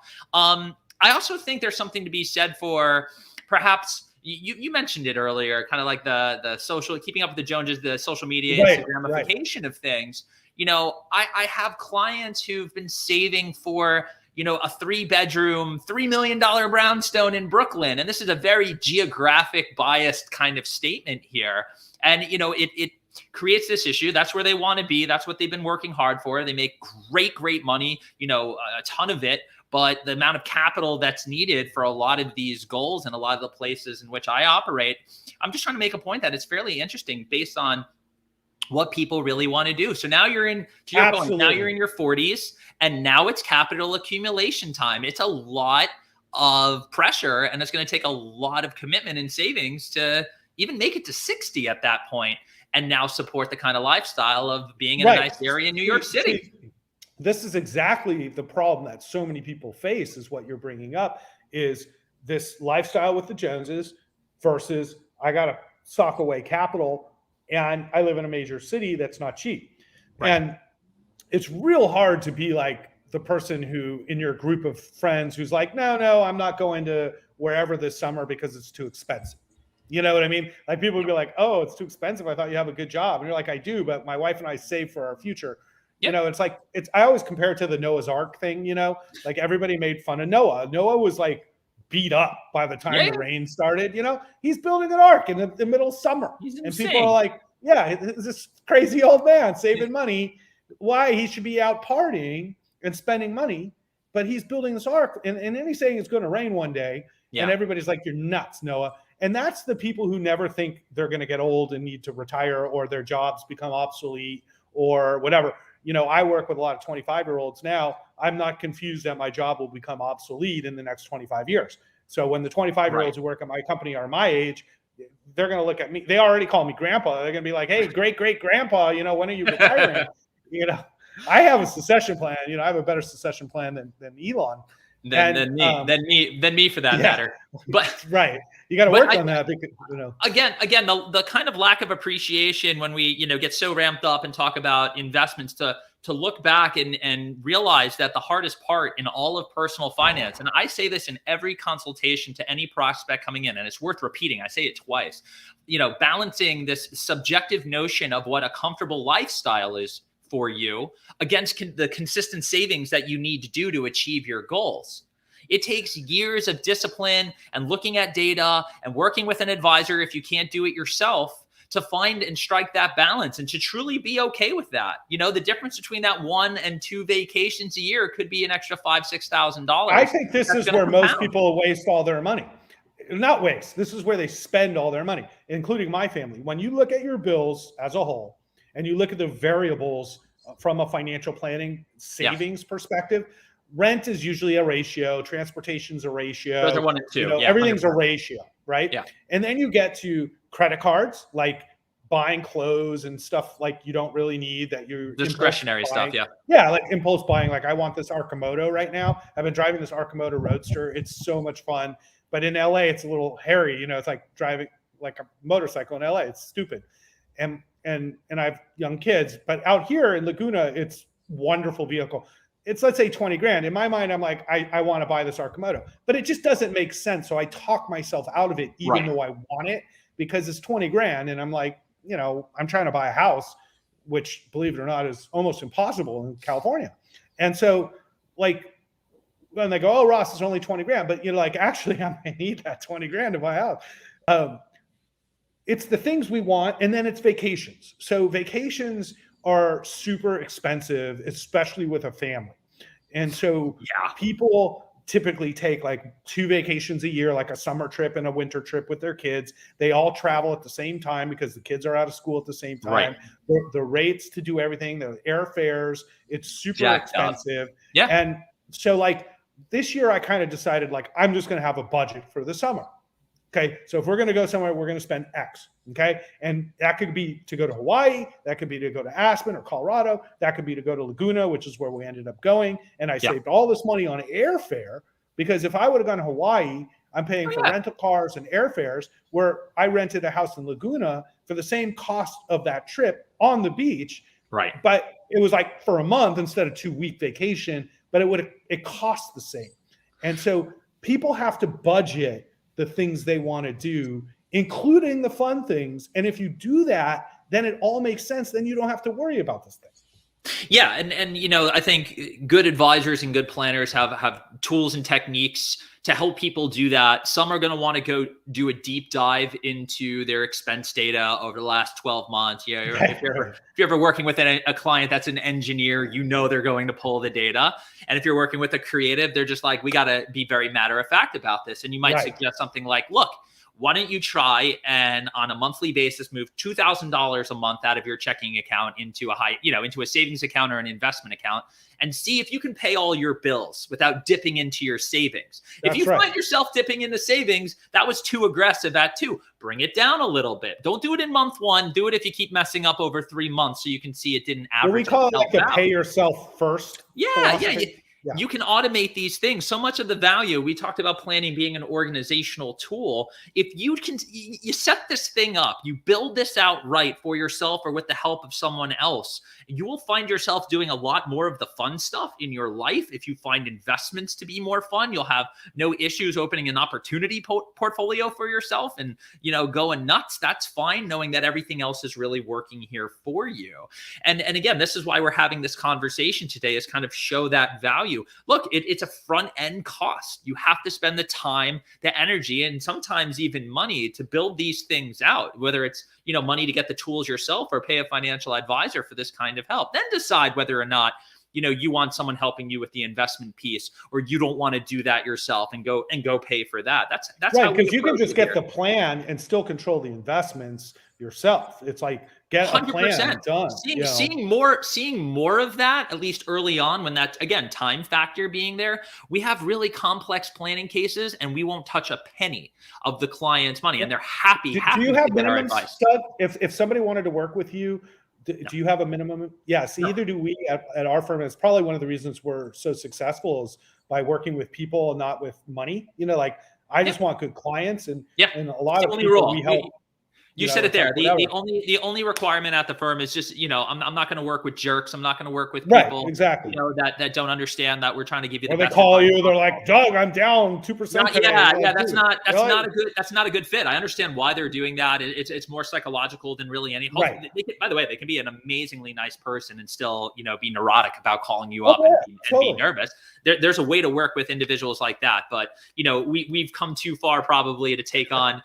I also think there's something to be said for perhaps you mentioned it earlier, kind of like the social, keeping up with the Joneses, the social media, Gamification of things. I have clients who've been saving for, a 3-bedroom, $3 million brownstone in Brooklyn. And this is a very geographic biased kind of statement here. And, it creates this issue. That's where they want to be. That's what they've been working hard for. They make great money, a ton of it. But the amount of capital that's needed for a lot of these goals and a lot of the places in which I operate, I'm just trying to make a point that it's fairly interesting based on what people really want to do. So now you're in, to your point, now you're in your 40s and now it's capital accumulation time. It's a lot of pressure and it's going to take a lot of commitment and savings to even make it to 60 at that point and now support the kind of lifestyle of being in a nice area in New York City. This is exactly the problem that so many people face is what you're bringing up is this lifestyle with the Joneses versus I got to sock away capital and I live in a major city that's not cheap. Right. And it's real hard to be like the person who in your group of friends who's like, no, I'm not going to wherever this summer because it's too expensive. You know what I mean? Like people would be like, oh, it's too expensive. I thought you have a good job. And you're like, I do, but my wife and I save for our future. Yep. I always compare it to the Noah's Ark thing, like everybody made fun of Noah. Noah was like beat up by the time the rain started, he's building an ark in the middle of summer. And people are like, this crazy old man saving money. Why? He should be out partying and spending money, but he's building this ark. And then he's saying it's going to rain one day. Yeah. And everybody's like, you're nuts, Noah. And that's the people who never think they're going to get old and need to retire or their jobs become obsolete or whatever. I work with a lot of 25-year-olds now. I'm not confused that my job will become obsolete in the next 25 years. So when the 25-year-olds who work at my company are my age, they're going to look at me. They already call me grandpa. They're going to be like, hey, great grandpa, when are you retiring? I have a succession plan. I have a better succession plan than Elon. Than me for that matter. But right, you got to work on that because again the kind of lack of appreciation when we get so ramped up and talk about investments to look back and realize that the hardest part in all of personal finance, and I say this in every consultation to any prospect coming in, and it's worth repeating, I say it twice, balancing this subjective notion of what a comfortable lifestyle is for you against the consistent savings that you need to do to achieve your goals. It takes years of discipline and looking at data and working with an advisor if you can't do it yourself to find and strike that balance and to truly be okay with that. The difference between that 1 and 2 vacations a year could be an extra $5,000-$6,000. I think this is where most people waste all their money. Not waste. This is where they spend all their money, including my family. When you look at your bills as a whole and you look at the variables from a financial planning savings perspective, rent is usually a ratio, transportation's a ratio. Those are 1 and 2. Everything's 100%. A ratio, right? Yeah. And then you get to credit cards, like buying clothes and stuff like you don't really need that you're discretionary stuff. Yeah, like impulse buying. Like I want this Arcimoto right now. I've been driving this Arcimoto Roadster. It's so much fun. But in LA, it's a little hairy. It's like driving like a motorcycle in LA. It's stupid. And I have young kids, but out here in Laguna, it's wonderful vehicle. It's, let's say, 20 grand. In my mind, I'm like, I want to buy this Arcimoto, but it just doesn't make sense. So I talk myself out of it, even though I want it, because it's 20 grand. And I'm like, I'm trying to buy a house, which, believe it or not, is almost impossible in California. And so like, when they go, oh, Ross, it's only 20 grand, but actually I might need that 20 grand to buy a house. It's the things we want. And then it's vacations. So vacations are super expensive, especially with a family. And so people typically take like 2 vacations a year, like a summer trip and a winter trip with their kids. They all travel at the same time because the kids are out of school at the same time. Right. The rates to do everything, the airfares, it's super expensive. Yeah. And so like this year I kind of decided like, I'm just going to have a budget for the summer. Okay. So if we're going to go somewhere, we're going to spend X. Okay. And that could be to go to Hawaii. That could be to go to Aspen or Colorado. That could be to go to Laguna, which is where we ended up going. And I saved all this money on airfare because if I would have gone to Hawaii, I'm paying for rental cars and airfares, where I rented a house in Laguna for the same cost of that trip on the beach. Right. But it was like for a month instead of 2-week vacation, but it cost the same. And so people have to budget the things they want to do, including the fun things. And if you do that, then it all makes sense. Then you don't have to worry about this thing. Yeah. And I think good advisors and good planners have tools and techniques to help people do that. Some are going to want to go do a deep dive into their expense data over the last 12 months. If you're ever working with a client that's an engineer, they're going to pull the data. And if you're working with a creative, they're just like, we got to be very matter of fact about this. And you might suggest something like, look, why don't you try and on a monthly basis move $2,000 a month out of your checking account into into a savings account or an investment account and see if you can pay all your bills without dipping into your savings. If you find yourself dipping into savings, that was too aggressive at 2. Bring it down a little bit. Don't do it in month 1. Do it if you keep messing up over 3 months so you can see it didn't average. We call it like a pay yourself first. Yeah. You can automate these things. So much of the value, we talked about planning being an organizational tool. If you set this thing up, you build this out right for yourself or with the help of someone else, you will find yourself doing a lot more of the fun stuff in your life. If you find investments to be more fun, you'll have no issues opening an opportunity portfolio for yourself and, going nuts. That's fine, knowing that everything else is really working here for you. And again, this is why we're having this conversation today, is kind of show that value. Look, it's a front end cost. You have to spend the time, the energy, and sometimes even money to build these things out, whether it's, money to get the tools yourself or pay a financial advisor for this kind of help. Then decide whether or not, you want someone helping you with the investment piece, or you don't want to do that yourself and go pay for that. That's right, because you can just get the plan and still control the investments yourself. It's like get 100%. A plan done. Seeing more of that, at least early on, when that, again, time factor being there, we have really complex planning cases and we won't touch a penny of the client's money and they're happy. Do you have minimums, Doug? If somebody wanted to work with you, No. Do you have a minimum? Yes, No. either do we at our firm. It's probably one of the reasons we're so successful is by working with people and not with money. Like I just want good clients, and Yeah. a It's lot the of only people rule. we help. You said it It's like there. whatever. The only requirement at the firm is just, I'm not going to work with jerks. I'm not going to work with Right, people, exactly. that don't understand that we're trying to give you the Or they best call advice you, they're possible. like, Doug, I'm down 2% today. Yeah, Like, that's dude, not a good fit. I understand why they're doing that. It's more psychological than really any. Right. By the way, they can be an amazingly nice person and still, be neurotic about calling you Oh, up yeah, and totally. be nervous. There's a way to work with individuals like that, but we've come too far probably to take on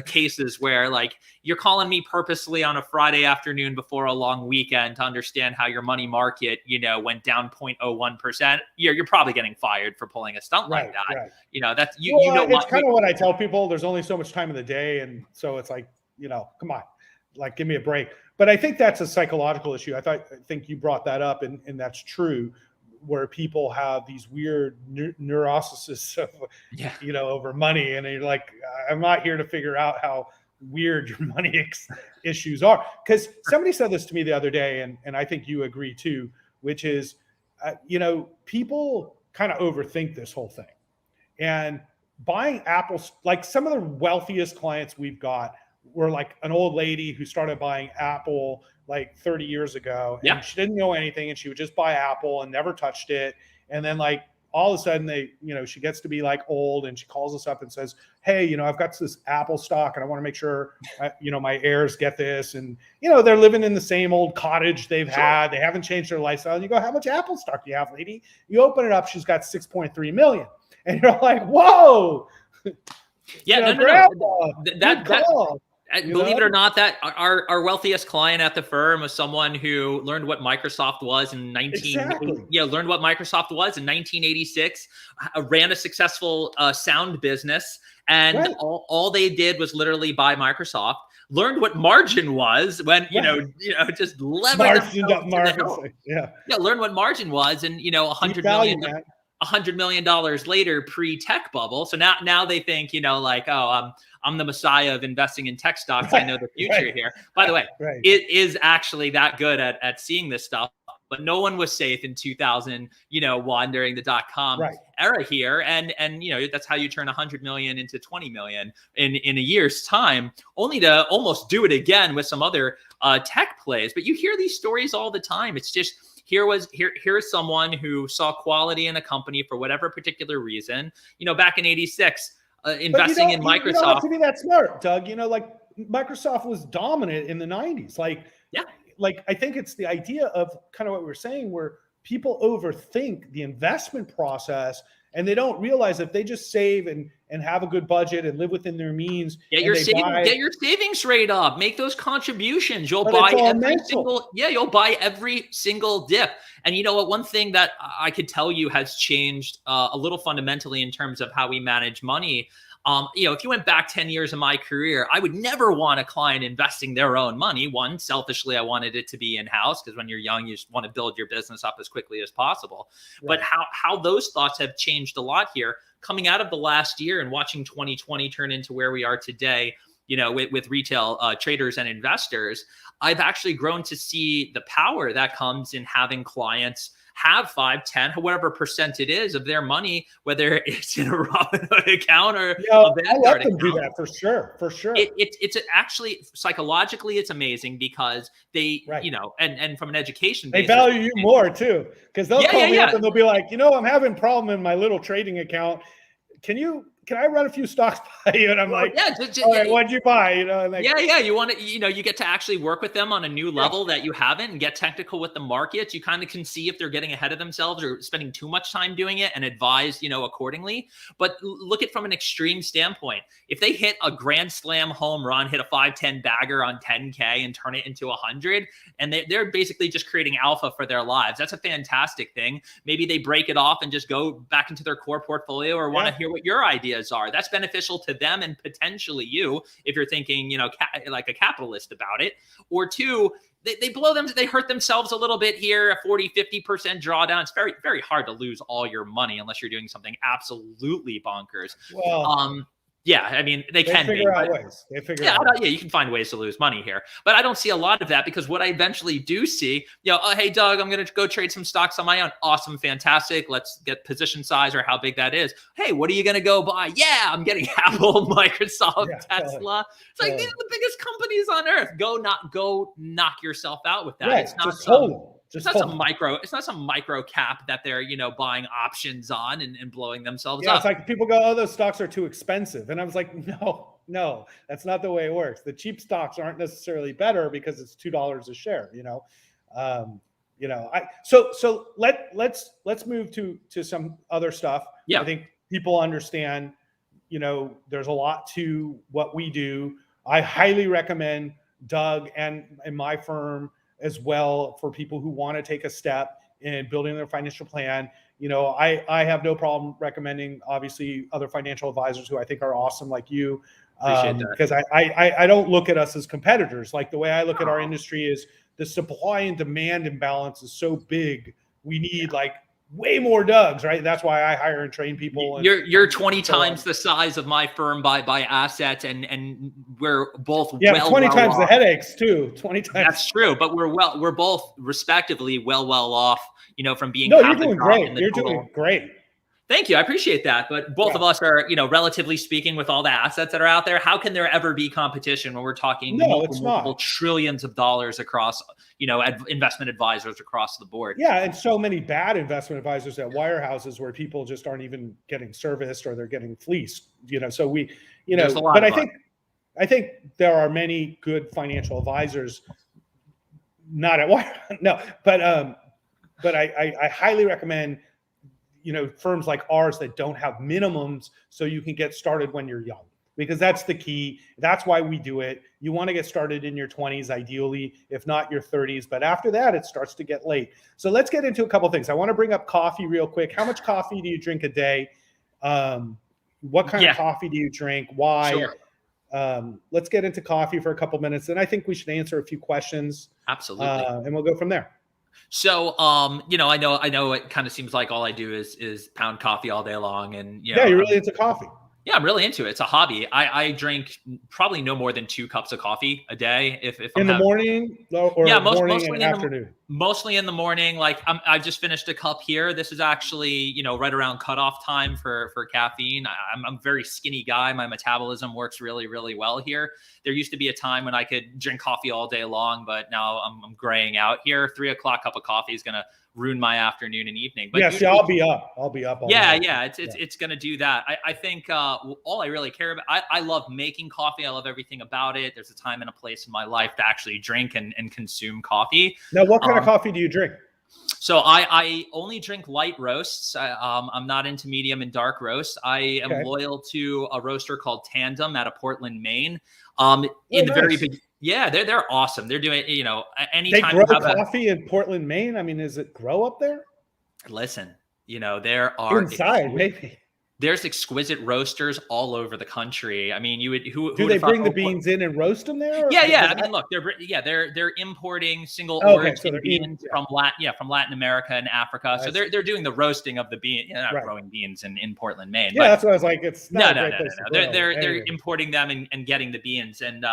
cases where like you're calling me purposely on a Friday afternoon before a long weekend to understand how your money market went down 0.01%. You're probably getting fired for pulling a stunt like that. Right. That's it's kind of what I tell people. There's only so much time in the day, and so it's like, come on, like give me a break. But I think that's a psychological issue. I think you brought that up, and that's true, where people have these weird neurosis of, over money, and you're like, I'm not here to figure out how weird your money issues are. Because somebody said this to me the other day, and I think you agree too, which is, people kind of overthink this whole thing. And buying apples, like some of the wealthiest clients we've got were like an old lady who started buying Apple like 30 years ago, and she didn't know anything, and she would just buy Apple and never touched it. And then like all of a sudden she gets to be like old, and she calls us up and says, hey, I've got this Apple stock and I want to make sure, my heirs get this. And, they're living in the same old cottage they've had. They haven't changed their lifestyle. And you go, how much Apple stock do you have, lady? You open it up. She's got 6.3 million. And you're like, whoa. Yeah, no. Believe it or not, that our wealthiest client at the firm was someone who learned what Microsoft was in learned what Microsoft was in 1986, ran a successful sound business, and all they did was literally buy Microsoft. Learned what margin was when just levered margin. Learned what margin was, and $100 million later, pre-tech bubble. So now they think, I'm the messiah of investing in tech stocks. I know the future here. By the way, it is actually that good at seeing this stuff. But no one was safe in 2001 during the .com era here, and that's how you turn 100 million into 20 million in a year's time, only to almost do it again with some other tech plays. But you hear these stories all the time. It's just here is someone who saw quality in a company for whatever particular reason. Back in '86, investing in Microsoft. You don't have to be that smart, Doug. Like Microsoft was dominant in the '90s. Like I think it's the idea of kind of what we were saying, where people overthink the investment process, and they don't realize if they just save and have a good budget and live within their means. Get your savings rate up. Make those contributions. You'll buy every single dip. And you know what? One thing that I could tell you has changed a little fundamentally in terms of how we manage money. If you went back 10 years of my career, I would never want a client investing their own money. One, selfishly, I wanted it to be in-house, because when you're young, you just want to build your business up as quickly as possible. But how those thoughts have changed a lot here, coming out of the last year and watching 2020 turn into where we are today, with retail traders and investors, I've actually grown to see the power that comes in having clients have 5, 10, whatever percent it is of their money, whether it's in a Robinhood account or a Vanguard account. Do that for sure. It's actually psychologically, it's amazing because they, and from an education basis, they value you more too, because they'll call me up and they'll be like, I'm having a problem in my little trading account. Can I run a few stocks by you? And I'm like, all right, what'd you buy? You want to, you get to actually work with them on a new level that you haven't, and get technical with the markets. You kind of can see if they're getting ahead of themselves or spending too much time doing it, and advise, accordingly. But look at from an extreme standpoint. If they hit a grand slam home run, hit a 5-10 bagger on 10K and turn it into 100, and they're basically just creating alpha for their lives. That's a fantastic thing. Maybe they break it off and just go back into their core portfolio, or want to hear what your ideas are. That's beneficial to them and potentially you, if you're thinking, like a capitalist about it. Or two, they blow them, they hurt themselves a little bit here, a 40-50% drawdown. It's very, very hard to lose all your money unless you're doing something absolutely bonkers. Well, Yeah, I mean, they can figure out ways. They figure out ways. Yeah, you can find ways to lose money here. But I don't see a lot of that, because what I eventually do see, oh, hey, Doug, I'm going to go trade some stocks on my own. Awesome, fantastic. Let's get position size or how big that is. Hey, what are you going to go buy? Yeah, I'm getting Apple, Microsoft, Tesla. It's like, these are the biggest companies on earth. Go knock yourself out with that. Right. It's not Just hold them. It's not some micro cap that they're, buying options on and blowing themselves up. It's like people go, oh, those stocks are too expensive. And I was like, no, that's not the way it works. The cheap stocks aren't necessarily better because it's $2 a share, so let's move to some other stuff. Yeah. I think people understand, there's a lot to what we do. I highly recommend Doug and my firm as well for people who want to take a step in building their financial plan. I have no problem recommending, obviously, other financial advisors who I think are awesome, like you, because I don't look at us as competitors. Like, the way I look at our industry is the supply and demand imbalance is so big. We need way more Dougs, right? That's why I hire and train people. You're 20 times the size of my firm by assets, and we're both 20 times the headaches too. 20 times. That's true, but we're both respectively well off, from being. No, you're doing great. You're doing great. Thank you. I appreciate that. But both of us are, relatively speaking, with all the assets that are out there, how can there ever be competition when we're talking multiple trillions of dollars across, investment advisors across the board? Yeah. And so many bad investment advisors at wirehouses where people just aren't even getting serviced, or they're getting fleeced, so we, but I think there are many good financial advisors, not at wire. No, but I highly recommend, firms like ours that don't have minimums, so you can get started when you're young, because that's the key. That's why we do it. You want to get started in your 20s, ideally, if not your 30s. But after that, it starts to get late. So let's get into a couple of things. I want to bring up coffee real quick. How much coffee do you drink a day? What kind of coffee do you drink? Why? Sure. Let's get into coffee for a couple minutes. And I think we should answer a few questions. Absolutely. And we'll go from there. So, I know it kind of seems like all I do is pound coffee all day long, and you're really into coffee. Yeah, I'm really into it. It's a hobby. I drink probably no more than 2 cups of coffee a day. If in the morning, or morning and afternoon. Mostly in the morning. Like, I just finished a cup here. This is actually, right around cutoff time for caffeine. I'm a very skinny guy. My metabolism works really, really well here. There used to be a time when I could drink coffee all day long, but now I'm graying out here. 3 o'clock cup of coffee is gonna ruin my afternoon and evening. But usually, I'll be up. All night. It's going to do that. I think all I really care about, I love making coffee. I love everything about it. There's a time and a place in my life to actually drink and consume coffee. Now, what kind of coffee do you drink? So I only drink light roasts. I'm not into medium and dark roasts. I am loyal to a roaster called Tandem out of Portland, Maine. Very big. Yeah, they're awesome. They're doing, anytime they grow coffee in Portland, Maine. I mean, does it grow up there? Listen, there are inside maybe. There's exquisite roasters all over the country. I mean, who do they bring the beans in and roast them there? Yeah. I mean, look, they're importing single origin beans from Latin America and Africa. So they're doing the roasting of the bean. They're not growing beans in Portland, Maine. Yeah, that's what I was like. It's not no. They're importing them and getting the beans. And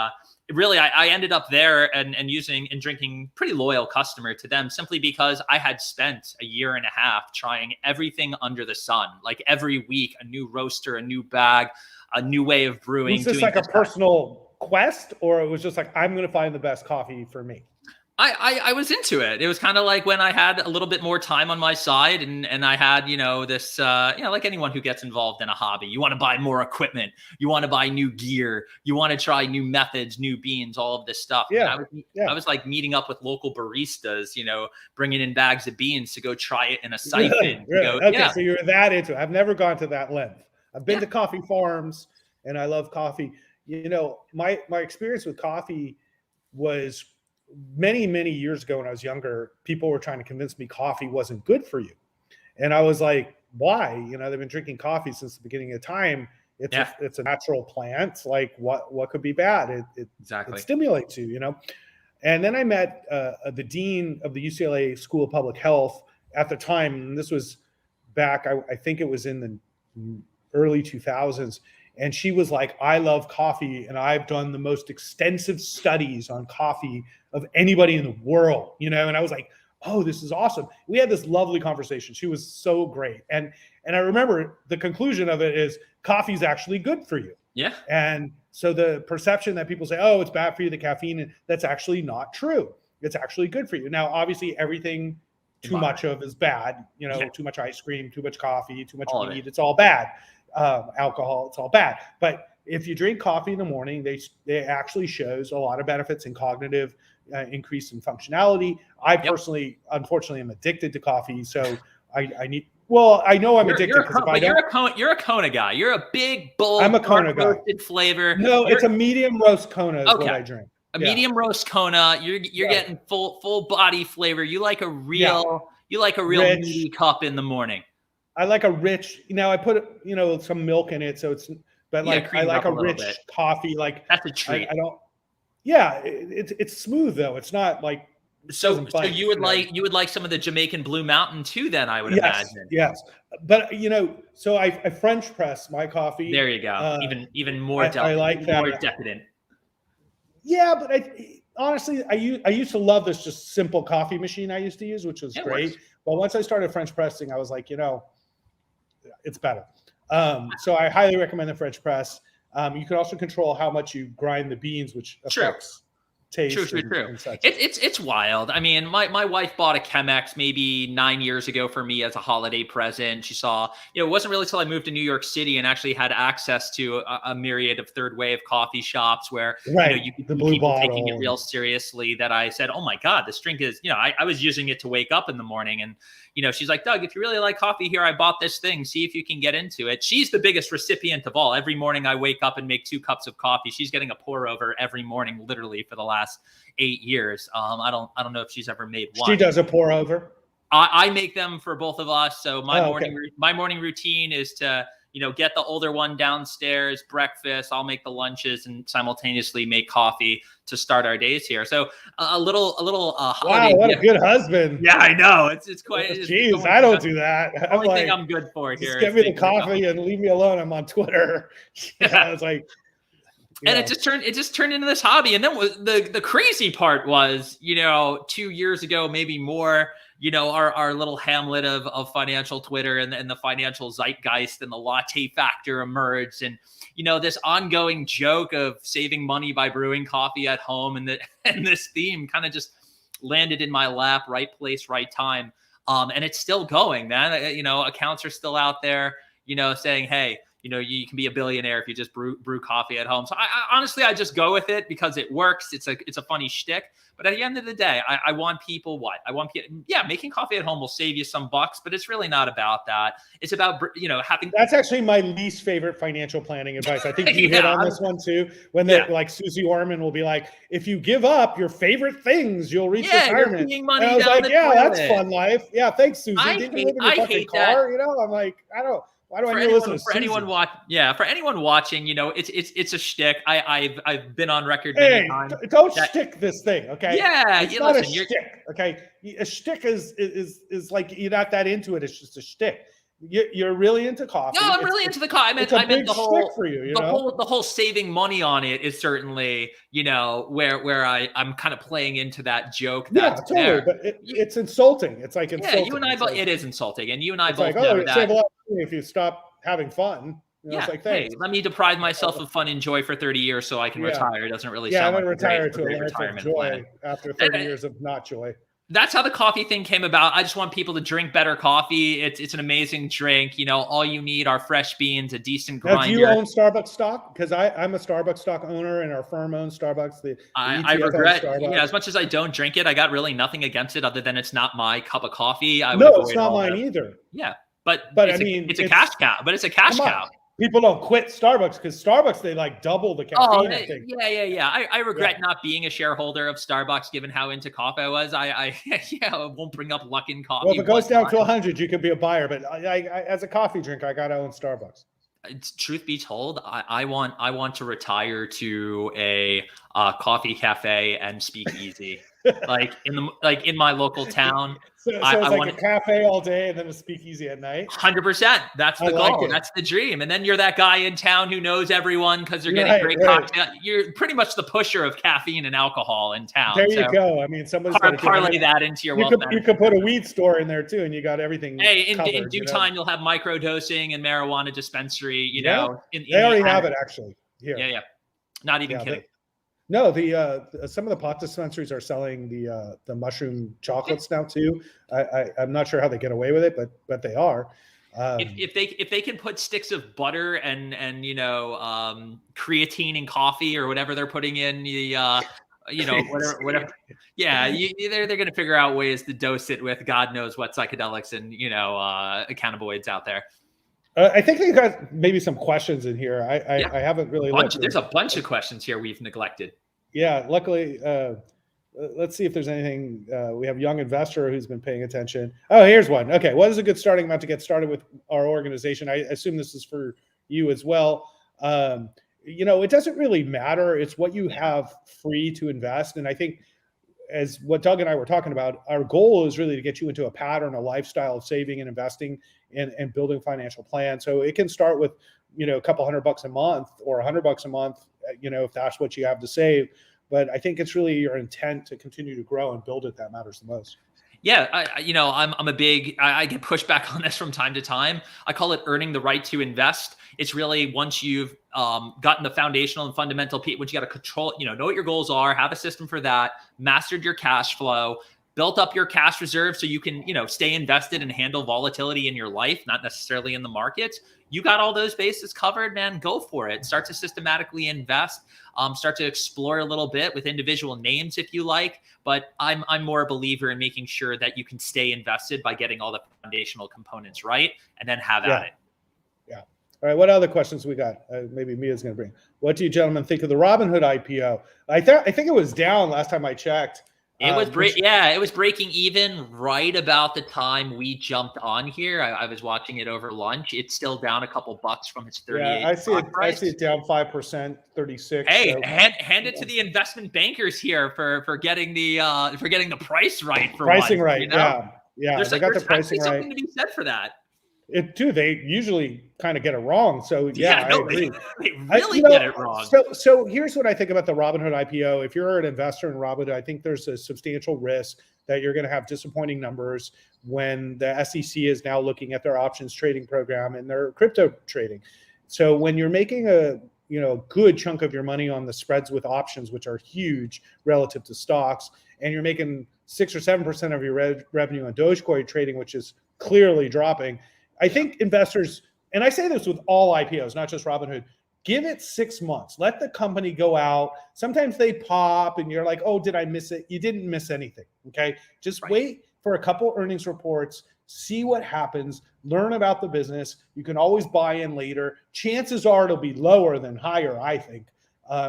really, I ended up there and using and drinking, pretty loyal customer to them, simply because I had spent a year and a half trying everything under the sun. Like, every week, a new roaster, a new bag, a new way of brewing. Was this like a personal quest, or it was just like, I'm going to find the best coffee for me? I was into it. It was kind of like when I had a little bit more time on my side, and I had, this, like anyone who gets involved in a hobby, you want to buy more equipment, you want to buy new gear, you want to try new methods, new beans, all of this stuff. Yeah. I was like meeting up with local baristas, bringing in bags of beans to go try it in a siphon. Okay, so you're that into it. I've never gone to that length. I've been to coffee farms, and I love coffee. My experience with coffee was many, many years ago when I was younger. People were trying to convince me coffee wasn't good for you. And I was like, why? They've been drinking coffee since the beginning of time. It's a natural plant. Like, what could be bad? It stimulates you, And then I met the dean of the UCLA School of Public Health at the time. And this was back, I think it was in the early 2000s. And she was like, I love coffee, and I've done the most extensive studies on coffee of anybody in the world, you know? And I was like, oh, this is awesome. We had this lovely conversation. She was so great. And I remember the conclusion of it is coffee's actually good for you. Yeah. And so the perception that people say, oh, it's bad for you, the caffeine, that's actually not true. It's actually good for you. Now, obviously, everything too much of is bad. You know, too much ice cream, too much coffee, too much weed, it's all bad. Alcohol, it's all bad. But if you drink coffee in the morning, they actually shows a lot of benefits in cognitive increase in functionality. I personally, unfortunately, am addicted to coffee, so I need. Well, I know I'm addicted because if I don't, you're a Kona guy. You're a big, bold, I'm a Kona guy. roasted flavor. No, it's a medium roast Kona is what I drink. A medium roast Kona. You're getting full body flavor. You like a real rich, meaty cup in the morning. I like a rich. I put some milk in it, so it's. But I like a rich coffee. Like that's a treat. I don't. Yeah, it's smooth though. It's not like. So you would like some of the Jamaican Blue Mountain too, then I would imagine. Yes, but so I French press my coffee. There you go. Even more delicate. I like that. More decadent. Yeah, but honestly, I used to love this just simple coffee machine I used to use, which was great. But once I started French pressing, I was like, it's better. So I highly recommend the French press. You can also control how much you grind the beans, which affects taste. True. It's wild. I mean, my wife bought a Chemex maybe 9 years ago for me as a holiday present. She saw, it wasn't really till I moved to New York City and actually had access to a myriad of third wave coffee shops where you could see people taking it real seriously, that I said, oh my God, this drink is, I was using it to wake up in the morning. And she's like, Doug, if you really like coffee here, I bought this thing. See if you can get into it. She's the biggest recipient of all. Every morning I wake up and make 2 cups of coffee. She's getting a pour over every morning, literally for the last 8 years. I don't know if she's ever made one. She does a pour over. I make them for both of us. So my morning routine is to get the older one downstairs, breakfast. I'll make the lunches and simultaneously make coffee to start our days here. So a little. Wow, what a good husband! Yeah, I know. It's quite. Jeez, I don't do that. The only thing I'm good for here. Just give me the coffee and leave me alone. I'm on Twitter. It's like. And it just turned into this hobby. And then the crazy part was, 2 years ago, maybe more, our little hamlet of financial Twitter and the financial zeitgeist and the latte factor emerged. And, this ongoing joke of saving money by brewing coffee at home and this theme kind of just landed in my lap, right place, right time. And it's still going, man. Accounts are still out there, saying, hey, you can be a billionaire if you just brew coffee at home. So I honestly just go with it because it works. It's a funny shtick. But at the end of the day, I want people making coffee at home will save you some bucks, but it's really not about that. It's about, having. That's actually my least favorite financial planning advice. I think you hit on this one too. When like Susie Orman will be like, if you give up your favorite things, you'll reach retirement. And I was like, that's fun life. Yeah. Thanks, Susie. Didn't you live in your fucking car? I'm like, I don't. Why do I need to listen to Susie? For anyone watching, it's a shtick. I've been on record many times. Don't shtick this thing, okay? Yeah, it's not a shtick, okay? A shtick is like you're not that into it. It's just a shtick. You're really into coffee. No, I'm really into the coffee. I meant the whole for you. The whole saving money on it is certainly where I'm kind of playing into that joke. That's totally. But it's insulting. It's like insulting. Yeah, you and I both. It is insulting, and you and I both know that. Save a lot of money if you stop having fun. It's like, hey, let me deprive myself of fun and joy for 30 years so I can retire. It doesn't really sound like a retire great to a life of joy after 30 years of not joy. That's how the coffee thing came about. I just want people to drink better coffee. It's an amazing drink. all you need are fresh beans, a decent grinder. Now, do you own Starbucks stock? Because I'm a Starbucks stock owner, and our firm owns Starbucks. I regret. As much as I don't drink it, I got really nothing against it other than it's not my cup of coffee. It's not mine either. Yeah, but it's a cash cow. But it's a cash cow. People don't quit Starbucks because Starbucks, they like double the caffeine. I think. Yeah. I regret not being a shareholder of Starbucks given how into coffee I was. I won't bring up luck in coffee. Well, if it goes down to 100, you could be a buyer. But I as a coffee drinker, I got to own Starbucks. Truth be told, I want to retire to a coffee cafe and speak easy, like in my local town. So it's I like want a cafe all day and then a speakeasy at night. 100%. That's the like goal. it. That's the dream. And then you're that guy in town who knows everyone because they're getting Right, great right. cocktail. You're pretty much the pusher of caffeine and alcohol in town. There you So go. I mean, somebody's got to parlay that into your wealth you management. could put a weed store in there too, and you got everything. Hey, in covered, due time, you'll have micro dosing and marijuana dispensary. You know, they already have it actually here. Yeah. Not even kidding. No, some of the pot dispensaries are selling the mushroom chocolates now too. I'm not sure how they get away with it, but they are. If they can put sticks of butter and creatine in coffee or whatever they're putting in the whatever. Yeah, they're going to figure out ways to dose it with God knows what psychedelics and cannabinoids out there. I think they got maybe some questions in here. I haven't really looked. There's a bunch of questions here we've neglected. Yeah, luckily, let's see if there's anything. We have young investor who's been paying attention. Oh, here's one. Okay, what is a good starting amount to get started with our organization? I assume this is for you as well. It doesn't really matter. It's what you have free to invest. And I think as what Doug and I were talking about, our goal is really to get you into a pattern, a lifestyle of saving and investing and building financial plan. So it can start with, a couple $100 a month or $100 a month, if that's what you have to save. But I think it's really your intent to continue to grow and build it that matters the most. Yeah, I'm a big. I get pushback on this from time to time. I call it earning the right to invest. It's really once you've gotten the foundational and fundamental piece, once you got to control, know what your goals are, have a system for that, mastered your cash flow, built up your cash reserve so you can, stay invested and handle volatility in your life, not necessarily in the markets. You got all those bases covered, man. Go for it. Start to systematically invest. Start to explore a little bit with individual names if you like. But I'm more a believer in making sure that you can stay invested by getting all the foundational components right, and then have at it. Yeah. All right. What other questions we got? Maybe Mia's going to bring. What do you gentlemen think of the Robinhood IPO? I think it was down last time I checked. It was it was breaking even right about the time we jumped on here. I was watching it over lunch. It's still down a couple bucks from its 38. Yeah, I see it down 5%, 36. Hey, so. hand it to the investment bankers here for getting the price right for pricing one, right. Yeah. They got the pricing right. Something to be said for that. They usually kind of get it wrong. So I agree. They really get it wrong. So here's what I think about the Robinhood IPO. If you're an investor in Robinhood, I think there's a substantial risk that you're going to have disappointing numbers when the SEC is now looking at their options trading program and their crypto trading. So when you're making a good chunk of your money on the spreads with options, which are huge relative to stocks, and you're making 6 or 7% of your revenue on Dogecoin trading, which is clearly dropping. I think investors, and I say this with all IPOs, not just Robinhood, give it 6 months. Let the company go out. Sometimes they pop and you're like, oh, did I miss it? You didn't miss anything, okay? Just wait for a couple earnings reports, see what happens, learn about the business. You can always buy in later. Chances are it'll be lower than higher, I think.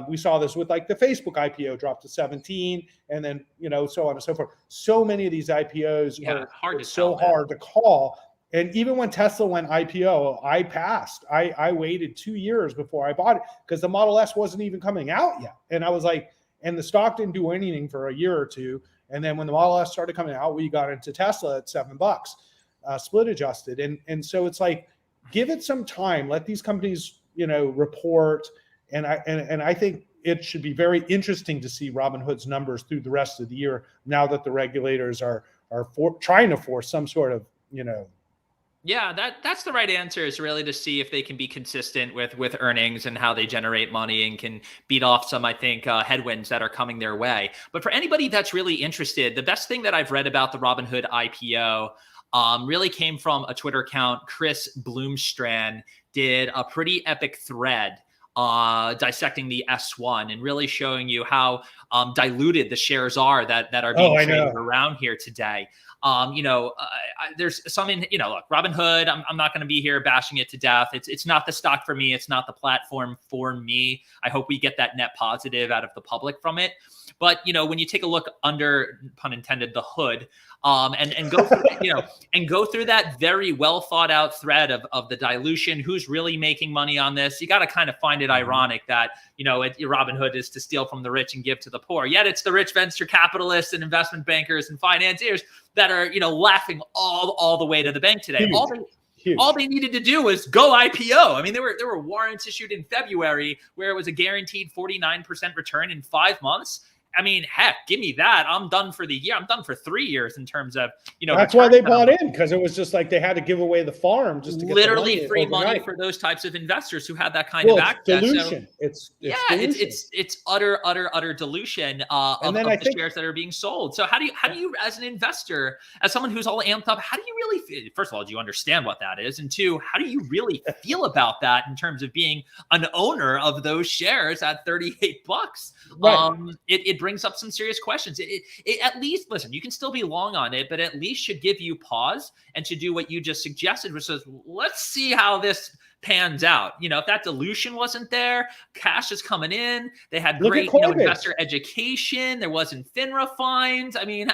We saw this with like the Facebook IPO dropped to 17 and then, so on and so forth. So many of these IPOs are hard to call. And even when Tesla went IPO, I passed. I waited 2 years before I bought it because the Model S wasn't even coming out yet. And I was like, and the stock didn't do anything for a year or two. And then when the Model S started coming out, we got into Tesla at $7, split adjusted. And so it's like, give it some time. Let these companies, report. And I think it should be very interesting to see Robinhood's numbers through the rest of the year now that the regulators are trying to force some sort of, Yeah, that's the right answer, is really to see if they can be consistent with earnings and how they generate money and can beat off some, I think, headwinds that are coming their way. But for anybody that's really interested, the best thing that I've read about the Robinhood IPO really came from a Twitter account. Chris Bloomstrand did a pretty epic thread dissecting the S1 and really showing you how diluted the shares are that are being traded around here today. There's some look, Robinhood, I'm not going to be here bashing it to death. It's not the stock for me. It's not the platform for me. I hope we get that net positive out of the public from it. But, when you take a look under, pun intended, the hood, and go through, and go through that very well thought out thread of the dilution, who's really making money on this. You got to kind of find it ironic that, Robinhood is to steal from the rich and give to the poor. Yet it's the rich venture capitalists and investment bankers and financiers that are, laughing all the way to the bank today. All they needed to do was go IPO. I mean, there were warrants issued in February where it was a guaranteed 49% return in 5 months. I mean, heck, give me that. I'm done for the year. I'm done for 3 years in terms of, That's why they bought in, because it was just like they had to give away the farm just to get literally the free money for those types of investors who had that kind of access. Dilution. So, dilution. It's utter dilution of the shares that are being sold. So how do you, as an investor, as someone who's all amped up, how do you really feel? First of all, do you understand what that is? And two, how do you really feel about that in terms of being an owner of those shares at $38? Right. It brings up some serious questions. It at least, listen, you can still be long on it, but at least should give you pause and should do what you just suggested, which is, let's see how this pans out. If that dilution wasn't there, cash is coming in. They had great, investor education. There wasn't FINRA fines. I mean,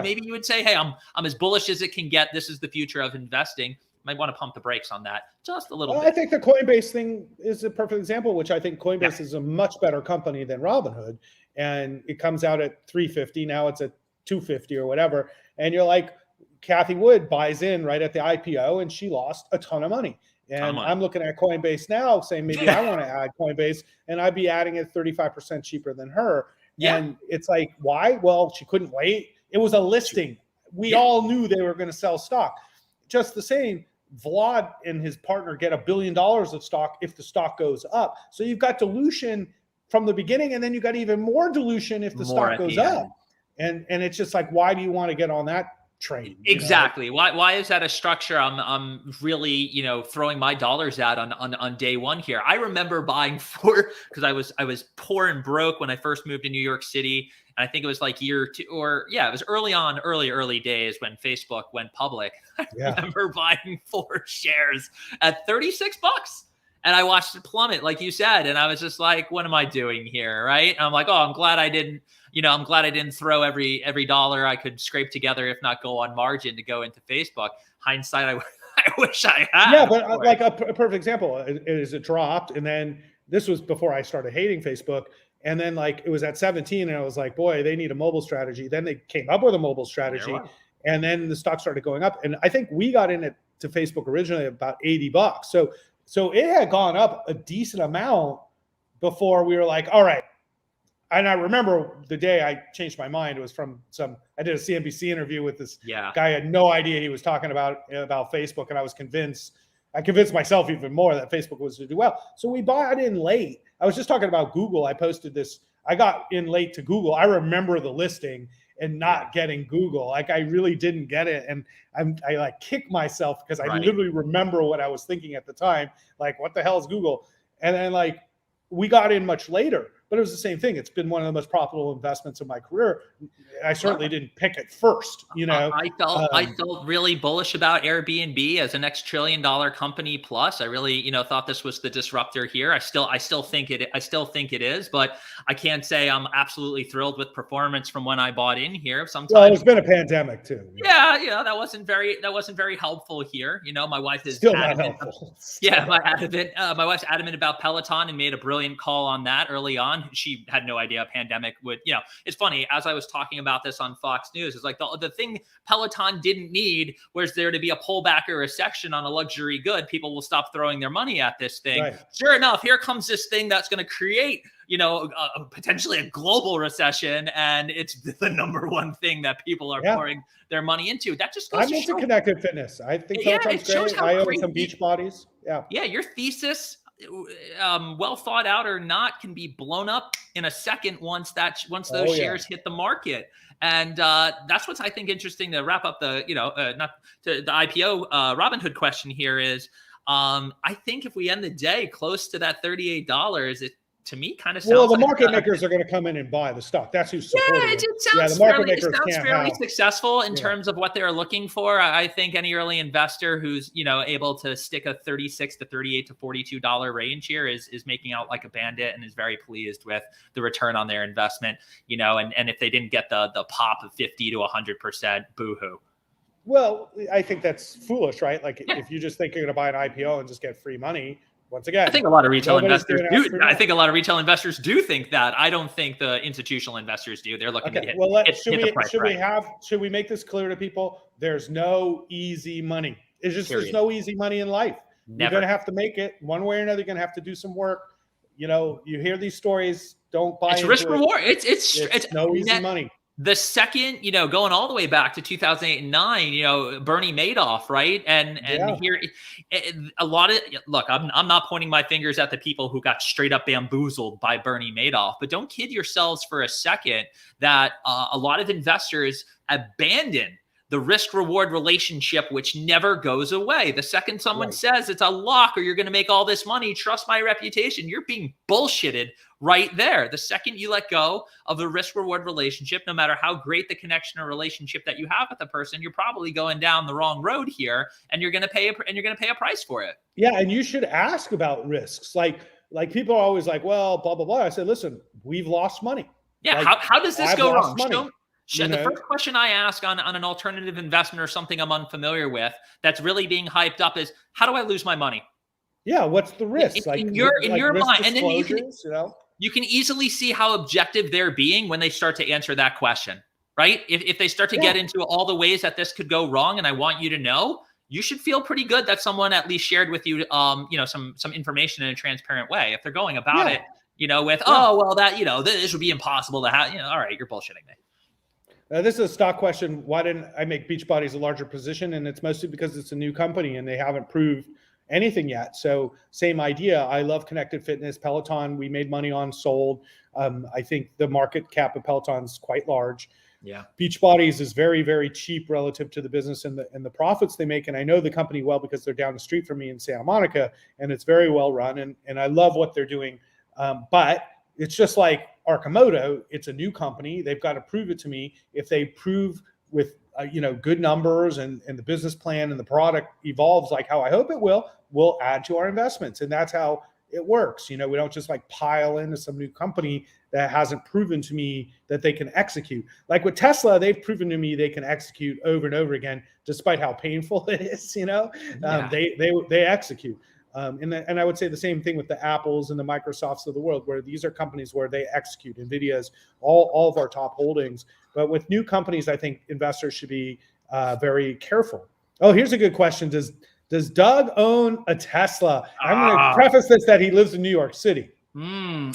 maybe you would say, hey, I'm as bullish as it can get. This is the future of investing. Might want to pump the brakes on that just a little bit. I think the Coinbase thing is a perfect example, which I think Coinbase is a much better company than Robinhood. And it comes out at $350. Now it's at $250 or whatever. And you're like, Kathy Wood buys in right at the IPO and she lost a ton of money. And I'm looking at Coinbase now saying, maybe I want to add Coinbase, and I'd be adding it 35% cheaper than her. Yeah. And it's like, why? Well, she couldn't wait. It was a listing. We all knew they were going to sell stock. Just the same, Vlad and his partner get $1 billion of stock if the stock goes up. So you've got dilution from the beginning, and then you got even more dilution if the stock goes up. And it's just like, why do you want to get on that train? Exactly. Why is that a structure I'm really, throwing my dollars at on day one here? I remember buying because I was poor and broke when I first moved to New York City. And I think it was like year two, it was early days when Facebook went public. I remember buying 4 shares at $36. And I watched it plummet, like you said. And I was just like, what am I doing here? Right. And I'm like, I'm glad I didn't throw every dollar I could scrape together, if not go on margin, to go into Facebook. Hindsight, I wish I had. Yeah, but like a perfect example is it dropped. And then this was before I started hating Facebook. And then like it was at 17 and I was like, boy, they need a mobile strategy. Then they came up with a mobile strategy and then the stock started going up. And I think we got in it to Facebook originally at about $80. So it had gone up a decent amount before we were like, all right. And I remember the day I changed my mind. It was from I did a CNBC interview with this guy. I had no idea he was talking about Facebook. And I convinced myself even more that Facebook was to do well. So we bought in late. I was just talking about Google. I posted this. I got in late to Google. I remember the listing and not getting Google. Like I really didn't get it. And I like kick myself because I literally remember what I was thinking at the time. Like, what the hell is Google? And then like we got in much later. But it was the same thing. It's been one of the most profitable investments of my career. I certainly didn't pick it first. I felt really bullish about Airbnb as a next $1 trillion company. Plus, I really, thought this was the disruptor here. I still think it is, but I can't say I'm absolutely thrilled with performance from when I bought in here. Sometimes, well, it's been a pandemic too. Yeah, that wasn't very helpful here. My wife is still not helpful. My wife's adamant about Peloton and made a brilliant call on that early on. She had no idea a pandemic would, it's funny, as I was talking about this on Fox News, it's like the thing Peloton didn't need was there to be a pullback or a recession on a luxury good. People will stop throwing their money at this thing. Right. Sure enough, here comes this thing that's going to create, potentially a global recession. And it's the number one thing that people are pouring their money into. That just goes I'm into connected fitness. I think Peloton's great. I own some beach bodies. Yeah, your thesis, well thought out or not, can be blown up in a second once those shares hit the market. And that's what's, I think, interesting to wrap up the IPO Robinhood question here is, I think if we end the day close to that $38, to me kind of Well, sounds the like market makers are going to come in and buy the stock. That's who's yeah, supporting it, it. it Yeah, sounds the market fairly, it makers sounds can't fairly have. successful in Yeah. terms of what they're looking for. I think any early investor who's, you know, able to stick a 36 to 38 to $42 range here is making out like a bandit and is very pleased with the return on their investment, you know, and if they didn't get the pop of 50 to 100%, boohoo. Well, I think that's foolish, right? Like Yeah. if you just think you're going to buy an IPO and just get free money, once I again, think a lot of retail nobody's investors giving out do. free I money. think a lot of retail investors do think that. I don't think the institutional investors do. They're looking to Okay. hit, Well, hit the price right. should we make this clear to people? There's no easy money. It's just there's Period. no easy money in life. You're Never. going to have to make it one way or another. You're going to have to do some work. You know, you hear these stories. Don't buy It's into risk it. reward. It's no easy money. The second, you know, going all the way back to 2008 and 9, you know, Bernie Madoff, right? And Yeah. here, a lot of, look, I'm not pointing my fingers at the people who got straight up bamboozled by Bernie Madoff, but don't kid yourselves for a second that a lot of investors abandon the risk reward relationship, which never goes away. The second someone says it's a lock or you're going to make all this money, trust my reputation, you're being bullshitted right there. The second you let go of the risk reward relationship, no matter how great the connection or relationship that you have with the person, you're probably going down the wrong road here, and you're going to pay a price for it. Yeah, and you should ask about risks. Like people are always like, well, blah blah blah. I said, listen, we've lost money. Yeah, like, how does this I've go lost wrong? Money. The first question I ask on an alternative investment or something I'm unfamiliar with that's really being hyped up is, how do I lose my money? Yeah, what's the risk? In your mind, and then you can easily see how objective they're being when they start to answer that question, right? If they start to get into all the ways that this could go wrong, and I want you to know, you should feel pretty good that someone at least shared with you, you know, some information in a transparent way. If they're going about it, you know, with oh well, that you know this would be impossible to have, you know, all right, you're bullshitting me. This is a stock question. Why didn't I make Beachbody's a larger position? And it's mostly because it's a new company and they haven't proved anything yet. So same idea. I love connected fitness. Peloton, we made money on, sold. I think the market cap of Peloton is quite large. Yeah. Beachbody's is very, very cheap relative to the business and the profits they make. And I know the company well because they're down the street from me in Santa Monica, and it's very well run. And I love what they're doing. But it's just like Arcimoto. It's a new company. They've got to prove it to me. If they prove with you know, good numbers and the business plan and the product evolves like how I hope it will, we'll add to our investments. And that's how it works. You know, we don't just like pile into some new company that hasn't proven to me that they can execute. Like with Tesla, they've proven to me they can execute over and over again, despite how painful it is. You know, they execute. And I would say the same thing with the Apples and the Microsofts of the world, where these are companies where they execute. NVIDIA's all of our top holdings. But with new companies, I think investors should be very careful. Oh, here's a good question. Does Doug own a Tesla? I'm going to preface this that he lives in New York City.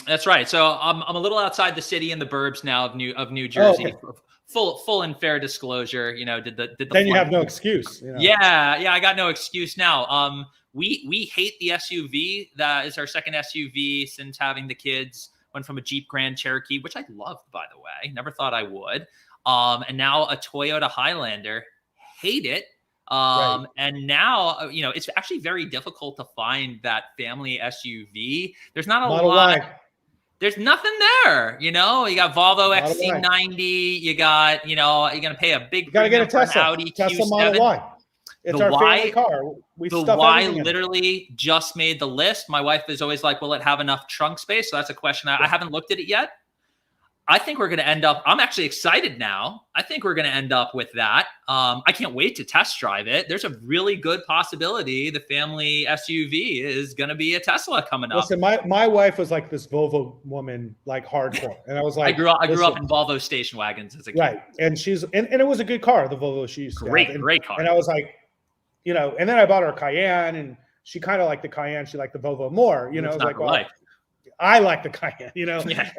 That's right. So I'm a little outside the city in the burbs now of New Jersey. Oh, okay. Full and fair disclosure. You know, did the then you have no excuse. You know? Yeah, I got no excuse now. We hate the SUV. That is our second SUV since having the kids. Went from a Jeep Grand Cherokee, which I loved, by the way. Never thought I would. And now a Toyota Highlander. Hate it. And now, you know, it's actually very difficult to find that family SUV. There's not a lot. There's nothing there. You know, you got Volvo XC90. You got, you know, you're going to pay a big premium for an Audi Tesla Q7. Model Y. It's our family car. The Y literally just made the list. My wife is always like, will it have enough trunk space? So that's a question. I haven't looked at it yet. I think we're going to end up, I'm actually excited now. I think we're going to end up with that. I can't wait to test drive it. There's a really good possibility the family SUV is going to be a Tesla coming up. Listen, my wife was like this Volvo woman, like hardcore. And I was like, I grew up in Volvo station wagons as a kid. Right. And and it was a good car, the Volvo she used to have. Great car. And I was like, you know, and then I bought her a Cayenne, and she kind of liked the Cayenne. She liked the Volvo more, you know. I was like, well, I like the Cayenne, you know. Yeah.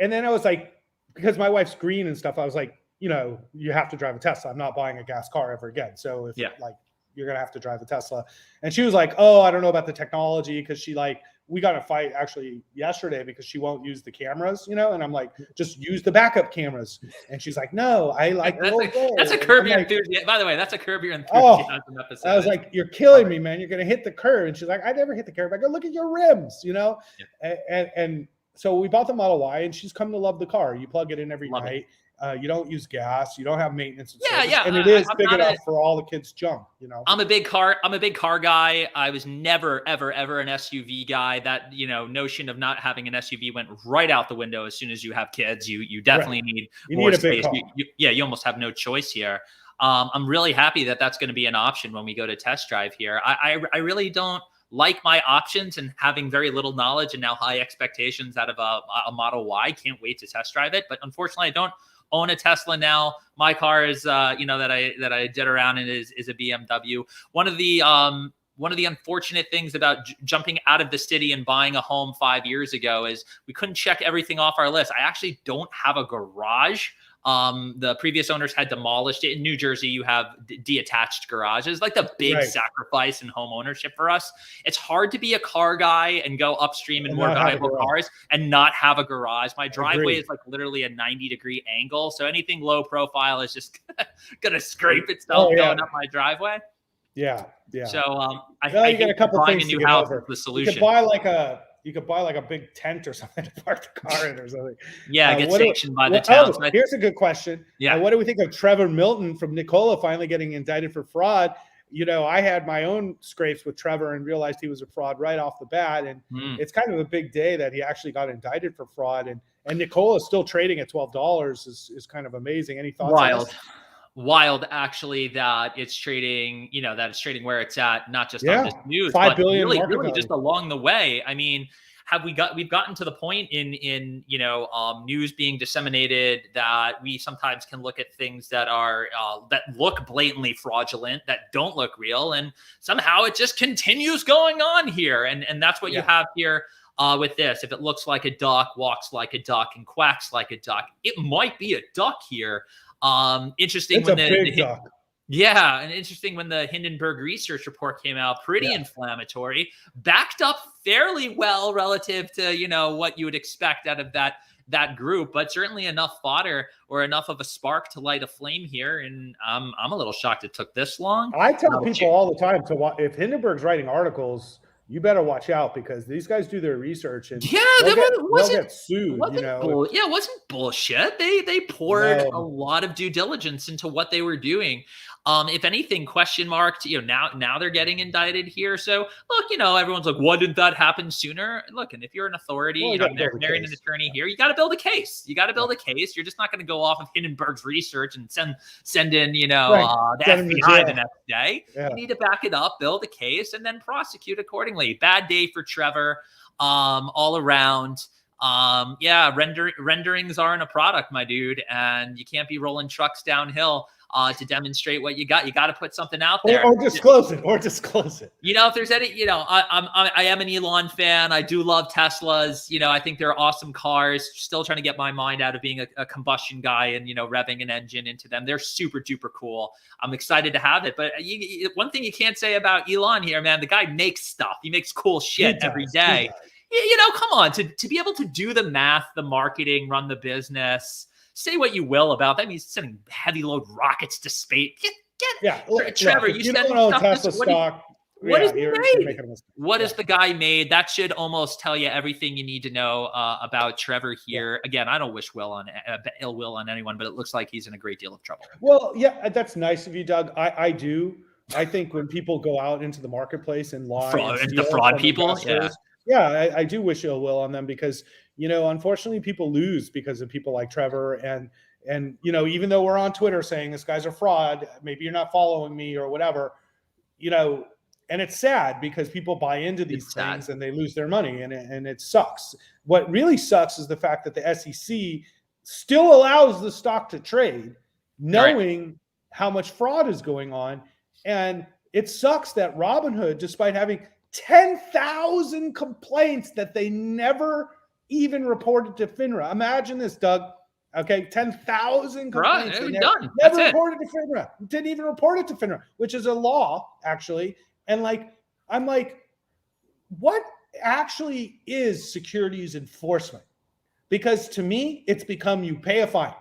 And then I was like, because my wife's green and stuff, I was like, you know, you have to drive a Tesla. I'm not buying a gas car ever again. So if like you're gonna have to drive a Tesla. And she was like, oh, I don't know about the technology, because she like we got in a fight actually yesterday because she won't use the cameras, and I'm like, just use the backup cameras. And she's like, no, I like the old way. That's a Curb Your Enthusiasm. By the way, that's a Curb Your Oh, Enthusiasm episode. I was like, you're killing me, man. You're going to hit the curb. And she's like, I never hit the curb. I go, look at your rims, Yeah. And so we bought the Model Y, and she's come to love the car. You plug it in every Love night. You don't use gas. You don't have maintenance. And Yeah. And it is big enough for all the kids' junk, I'm a big car guy. I was never, ever an SUV guy. That, notion of not having an SUV went right out the window as soon as you have kids. You definitely need more space. You almost have no choice here. I'm really happy that that's going to be an option when we go to test drive here. I really don't like my options, and having very little knowledge and now high expectations out of a Model Y. Can't wait to test drive it. But unfortunately, I don't own a Tesla now. My car is, that I did around in is a BMW. One of the unfortunate things about jumping out of the city and buying a home 5 years ago is we couldn't check everything off our list. I actually don't have a garage. The previous owners had demolished it. In New Jersey, you have detached garages, like the big sacrifice in home ownership for us. It's hard to be a car guy and go upstream in more valuable cars and not have a garage. My driveway is like literally a 90-degree angle. So anything low profile is just going to scrape itself going up my driveway. Yeah. So I you got a couple things. A new house is the solution. You could buy like a big tent or something to park the car in or something. Yeah, get sanctioned by the town. Here's a good question. Yeah. What do we think of Trevor Milton from Nicola finally getting indicted for fraud? I had my own scrapes with Trevor and realized he was a fraud right off the bat. And it's kind of a big day that he actually got indicted for fraud. And Nicola is still trading at $12 is kind of amazing. Any thoughts on this? Wild, actually, that it's trading, where it's at, not just on this news, $5 billion really just along the way. I mean, we've gotten to the point in news being disseminated that we sometimes can look at things that are that look blatantly fraudulent, that don't look real, and somehow it just continues going on here. And that's what you have here. With this, if it looks like a duck, walks like a duck, and quacks like a duck, it might be a duck here. Interesting. It's a big duck. Yeah, and interesting when the Hindenburg research report came out, pretty inflammatory, backed up fairly well relative to, what you would expect out of that group, but certainly enough fodder or enough of a spark to light a flame here. And I'm a little shocked it took this long. I tell people all the time if Hindenburg's writing articles, you better watch out because these guys do their research and they'll get sued. It wasn't bullshit. They poured a lot of due diligence into what they were doing. If anything, question marked, now they're getting indicted here. So look, everyone's like, why didn't that happen sooner? Look, and if you're an authority, marrying an attorney here, you got to build a case. You got to build a case. You're just not going to go off of Hindenburg's research and send in, the FBI the next day. Yeah. You need to back it up, build a case, and then prosecute accordingly. Bad day for Trevor, all around. Renderings aren't a product, my dude, and you can't be rolling trucks downhill to demonstrate what you got. You got to put something out there, or disclose it. If there's any, I am an Elon fan. I do love Teslas. I think they're awesome cars. Still trying to get my mind out of being a combustion guy and revving an engine into them. They're super duper cool. I'm excited to have it. But one thing you can't say about Elon here, man, the guy makes stuff. He makes cool shit every day. Come on, to be able to do the math, the marketing, run the business. Say what you will about that. He's sending heavy load rockets to space. Trevor, you don't own Tesla stock. What is he made? What is the guy made? That should almost tell you everything you need to know about Trevor here. Again, I don't wish ill will on anyone, but it looks like he's in a great deal of trouble. Well, yeah, that's nice of you, Doug. I do. I think when people go out into the marketplace and lie, the fraud people, I do wish ill will on them because unfortunately people lose because of people like Trevor and even though we're on Twitter saying this guy's a fraud, maybe you're not following me or whatever, and it's sad because people buy into these things and they lose their money and it sucks. What really sucks is the fact that the SEC still allows the stock to trade knowing how much fraud is going on. And it sucks that Robinhood, despite having 10,000 complaints that they never even reported to FINRA. Imagine this, Doug. Okay, 10,000 complaints. Never reported to FINRA. Didn't even report it to FINRA, which is a law, actually. And I'm like, what actually is securities enforcement, because to me, it's become you pay a fine.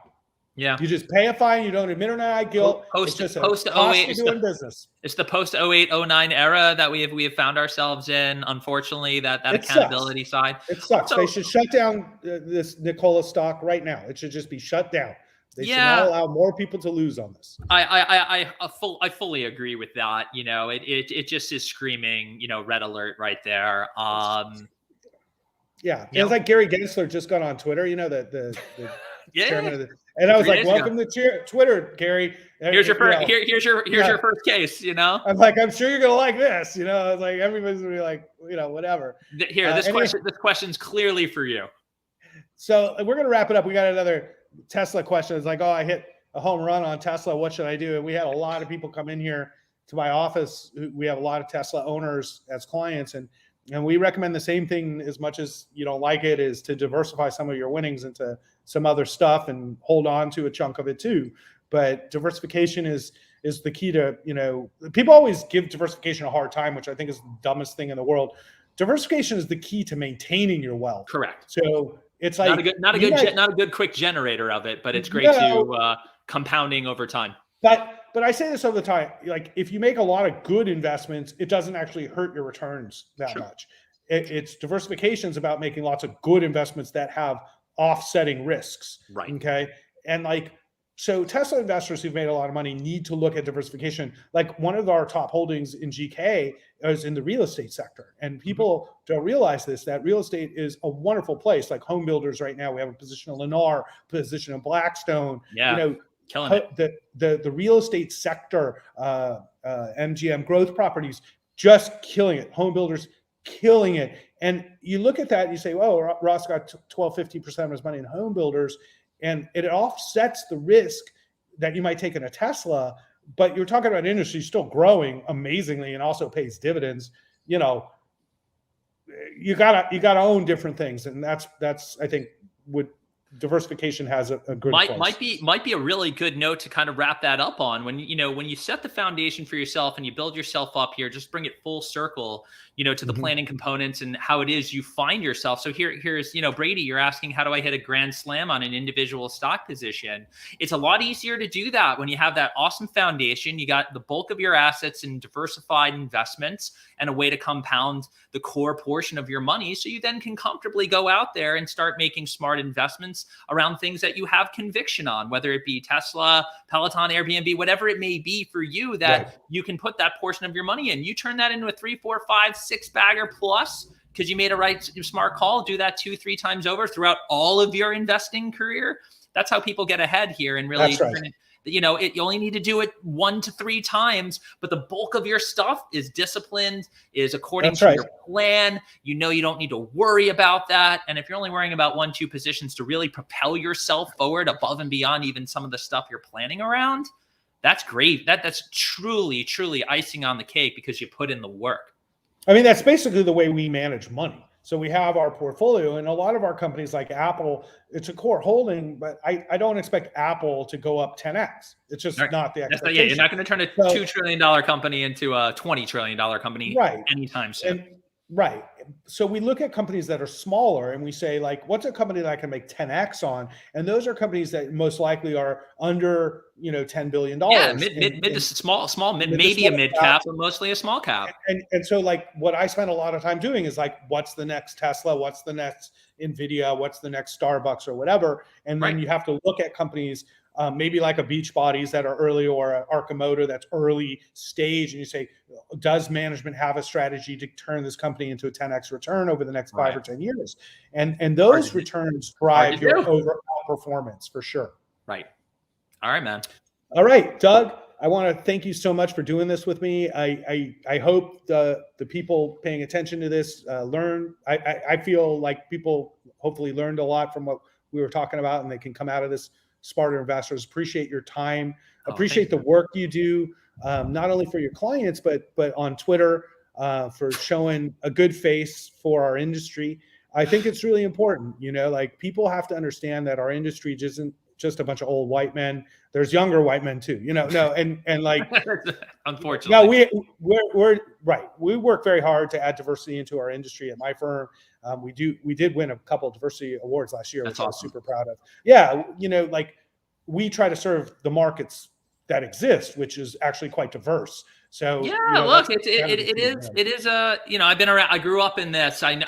Yeah. You just pay a fine. You don't admit or deny guilt. Post it's just post a cost 08, of doing business. It's the post 08, 09 era that we have found ourselves in. Unfortunately, that It accountability side. It sucks. Also, They should shut down this Nikola stock right now. It should just be shut down. They should not yeah, allow more people to lose on this. I fully agree with that. You know, it just is screaming, you know, red alert right there. Yeah, You it's know, like Gary Gensler just got on Twitter. You know, the yeah. chairman of the, and I was 3 like, days ago. "Welcome to Twitter, Gary." Here's your You know, first. Here's your first case. You know, I'm like, I'm sure you're gonna like this. You know, it's like everybody's gonna be like, you know, whatever. Here, this question's clearly for you. So we're gonna wrap it up. We got another Tesla question. It's like, oh, I hit a home run on Tesla. What should I do? And we had a lot of people come in here to my office. We have a lot of Tesla owners as clients, and we recommend the same thing. As much as you don't like it, is to diversify some of your winnings into some other stuff and hold on to a chunk of it too. But diversification is the key to, you know, people always give diversification a hard time, which I think is the dumbest thing in the world. Diversification is the key to maintaining your wealth. Correct. So it's like not a good quick generator of it, but it's great to compounding over time. But I say this all the time, like if you make a lot of good investments, it doesn't actually hurt your returns that much. It's diversification is about making lots of good investments that have offsetting risks. Right. Okay. And like, so Tesla investors who've made a lot of money need to look at diversification. Like one of our top holdings in GK is in the real estate sector. And people don't realize this, that real estate is a wonderful place. Like home builders right now, we have a position in Lennar, position in Blackstone. Yeah. You know, killing it. The real estate sector, MGM growth properties, just killing it. Home builders killing it. And you look at that and you say, well, Ross got 15% of his money in home builders, and it offsets the risk that you might take in a Tesla. But you're talking about an industry still growing amazingly and also pays dividends. You know, you gotta own different things, and that's I think would. Diversification has a good place. might be a really good note to kind of wrap that up on. When you set the foundation for yourself and you build yourself up here, just bring it full circle, you know, to the planning components and how it is you find yourself. So here's, you know, Brady, you're asking, how do I hit a grand slam on an individual stock position? It's a lot easier to do that when you have that awesome foundation. You got the bulk of your assets in diversified investments and a way to compound the core portion of your money, so you then can comfortably go out there and start making smart investments around things that you have conviction on, whether it be Tesla, Peloton, Airbnb, whatever it may be for you, that you can put that portion of your money in. You turn that into a 3, 4, 5, 6 bagger plus because you made a smart call. Do that 2-3 times over throughout all of your investing career. That's how people get ahead here and really turn it. You know, you only need to do it 1 to 3 times, but the bulk of your stuff is disciplined, is according to your plan. You know, you don't need to worry about that. And if you're only worrying about 1-2 positions to really propel yourself forward above and beyond even some of the stuff you're planning around, that's great. That's truly, truly icing on the cake because you put in the work. I mean, that's basically the way we manage money. So we have our portfolio, and a lot of our companies like Apple, it's a core holding, but I don't expect Apple to go up 10x. It's just not the expectation. You're not going to turn a $2 trillion company into a $20 trillion company anytime soon. So we look at companies that are smaller and we say, like, what's a company that I can make 10x on? And those are companies that most likely are under, you know, $10 billion. Yeah, mid to small, maybe a mid cap, but mostly a small cap. And so, like, what I spend a lot of time doing is like, what's the next Tesla? What's the next Nvidia? What's the next Starbucks or whatever? And then you have to look at companies maybe like a Beachbodies that are early, or an Arcimoto that's early stage, and you say, does management have a strategy to turn this company into a 10x return over the next 5 or 10 years? And those returns drive your overall performance for sure. Right. All right, man. All right, Doug, I want to thank you so much for doing this with me. I hope the people paying attention to this learn. I feel like people hopefully learned a lot from what we were talking about, and they can come out of this smarter investors. Appreciate your time. Appreciate the work you do, not only for your clients, but on Twitter, for showing a good face for our industry. I think it's really important. You know, like, people have to understand that our industry just a bunch of old white men. There's younger white men too, no, and like, unfortunately, no, we're right. We work very hard to add diversity into our industry at my firm. We did win a couple of diversity awards last year, which I was super proud of. Yeah, like we try to serve the markets that exist, which is actually quite diverse. So yeah, look, it is I've been around. I grew up in this. I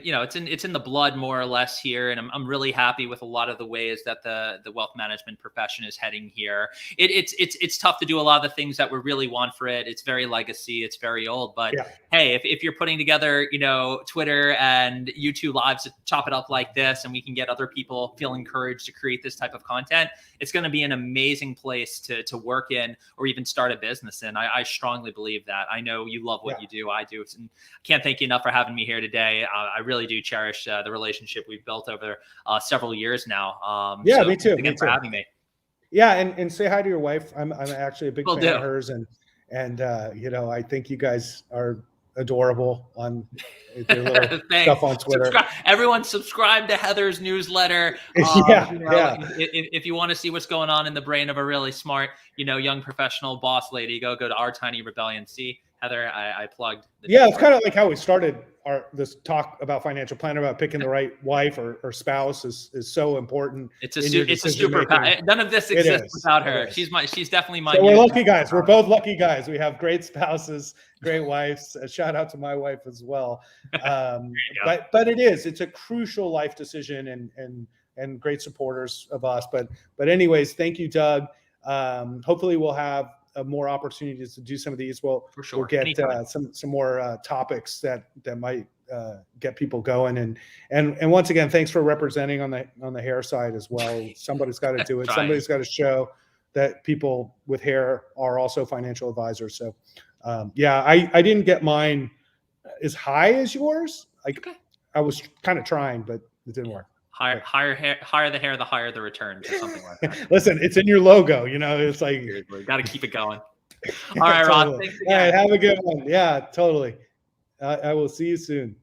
it's in the blood more or less here, and I'm really happy with a lot of the ways that the wealth management profession is heading here. It's tough to do a lot of the things that we really want for it. It's very legacy. It's very old. But hey, if you're putting together Twitter and YouTube lives to chop it up like this, and we can get other people feel encouraged to create this type of content, it's going to be an amazing place to work in or even start a business in. I strongly believe that. I know you love what you do. I do. And I can't thank you enough for having me here today. I really do cherish the relationship we've built over several years now. So me too. Thanks for having me. Yeah, and say hi to your wife. I'm actually a big fan of hers, and I think you guys are adorable on their little stuff on Twitter. Everyone subscribe to Heather's newsletter. If you want to see what's going on in the brain of a really smart, young professional boss lady, go to Our Tiny Rebellion. See, Heather, I plugged. It's kind of like how we started this talk about financial planner, about picking the right wife or spouse is so important. It's a superpower. None of this exists without her. She's definitely my. So we're lucky guys. We're both lucky guys. We have great spouses, great wives. A shout out to my wife as well. But it's a crucial life decision and great supporters of us. But anyways, thank you, Doug. Hopefully we'll have more opportunities to do some of these. We'll get some more topics that might get people going. And once again, thanks for representing on the hair side as well. Somebody's got to do it. Somebody's got to show that people with hair are also financial advisors. So I didn't get mine as high as yours. I was kind of trying, but it didn't work. Higher the hair, the higher the returns, or something like that. Listen, it's in your logo. It's like got to keep it going. All right, Rod. Thanks again. All right, have a good one. Yeah, totally. I will see you soon.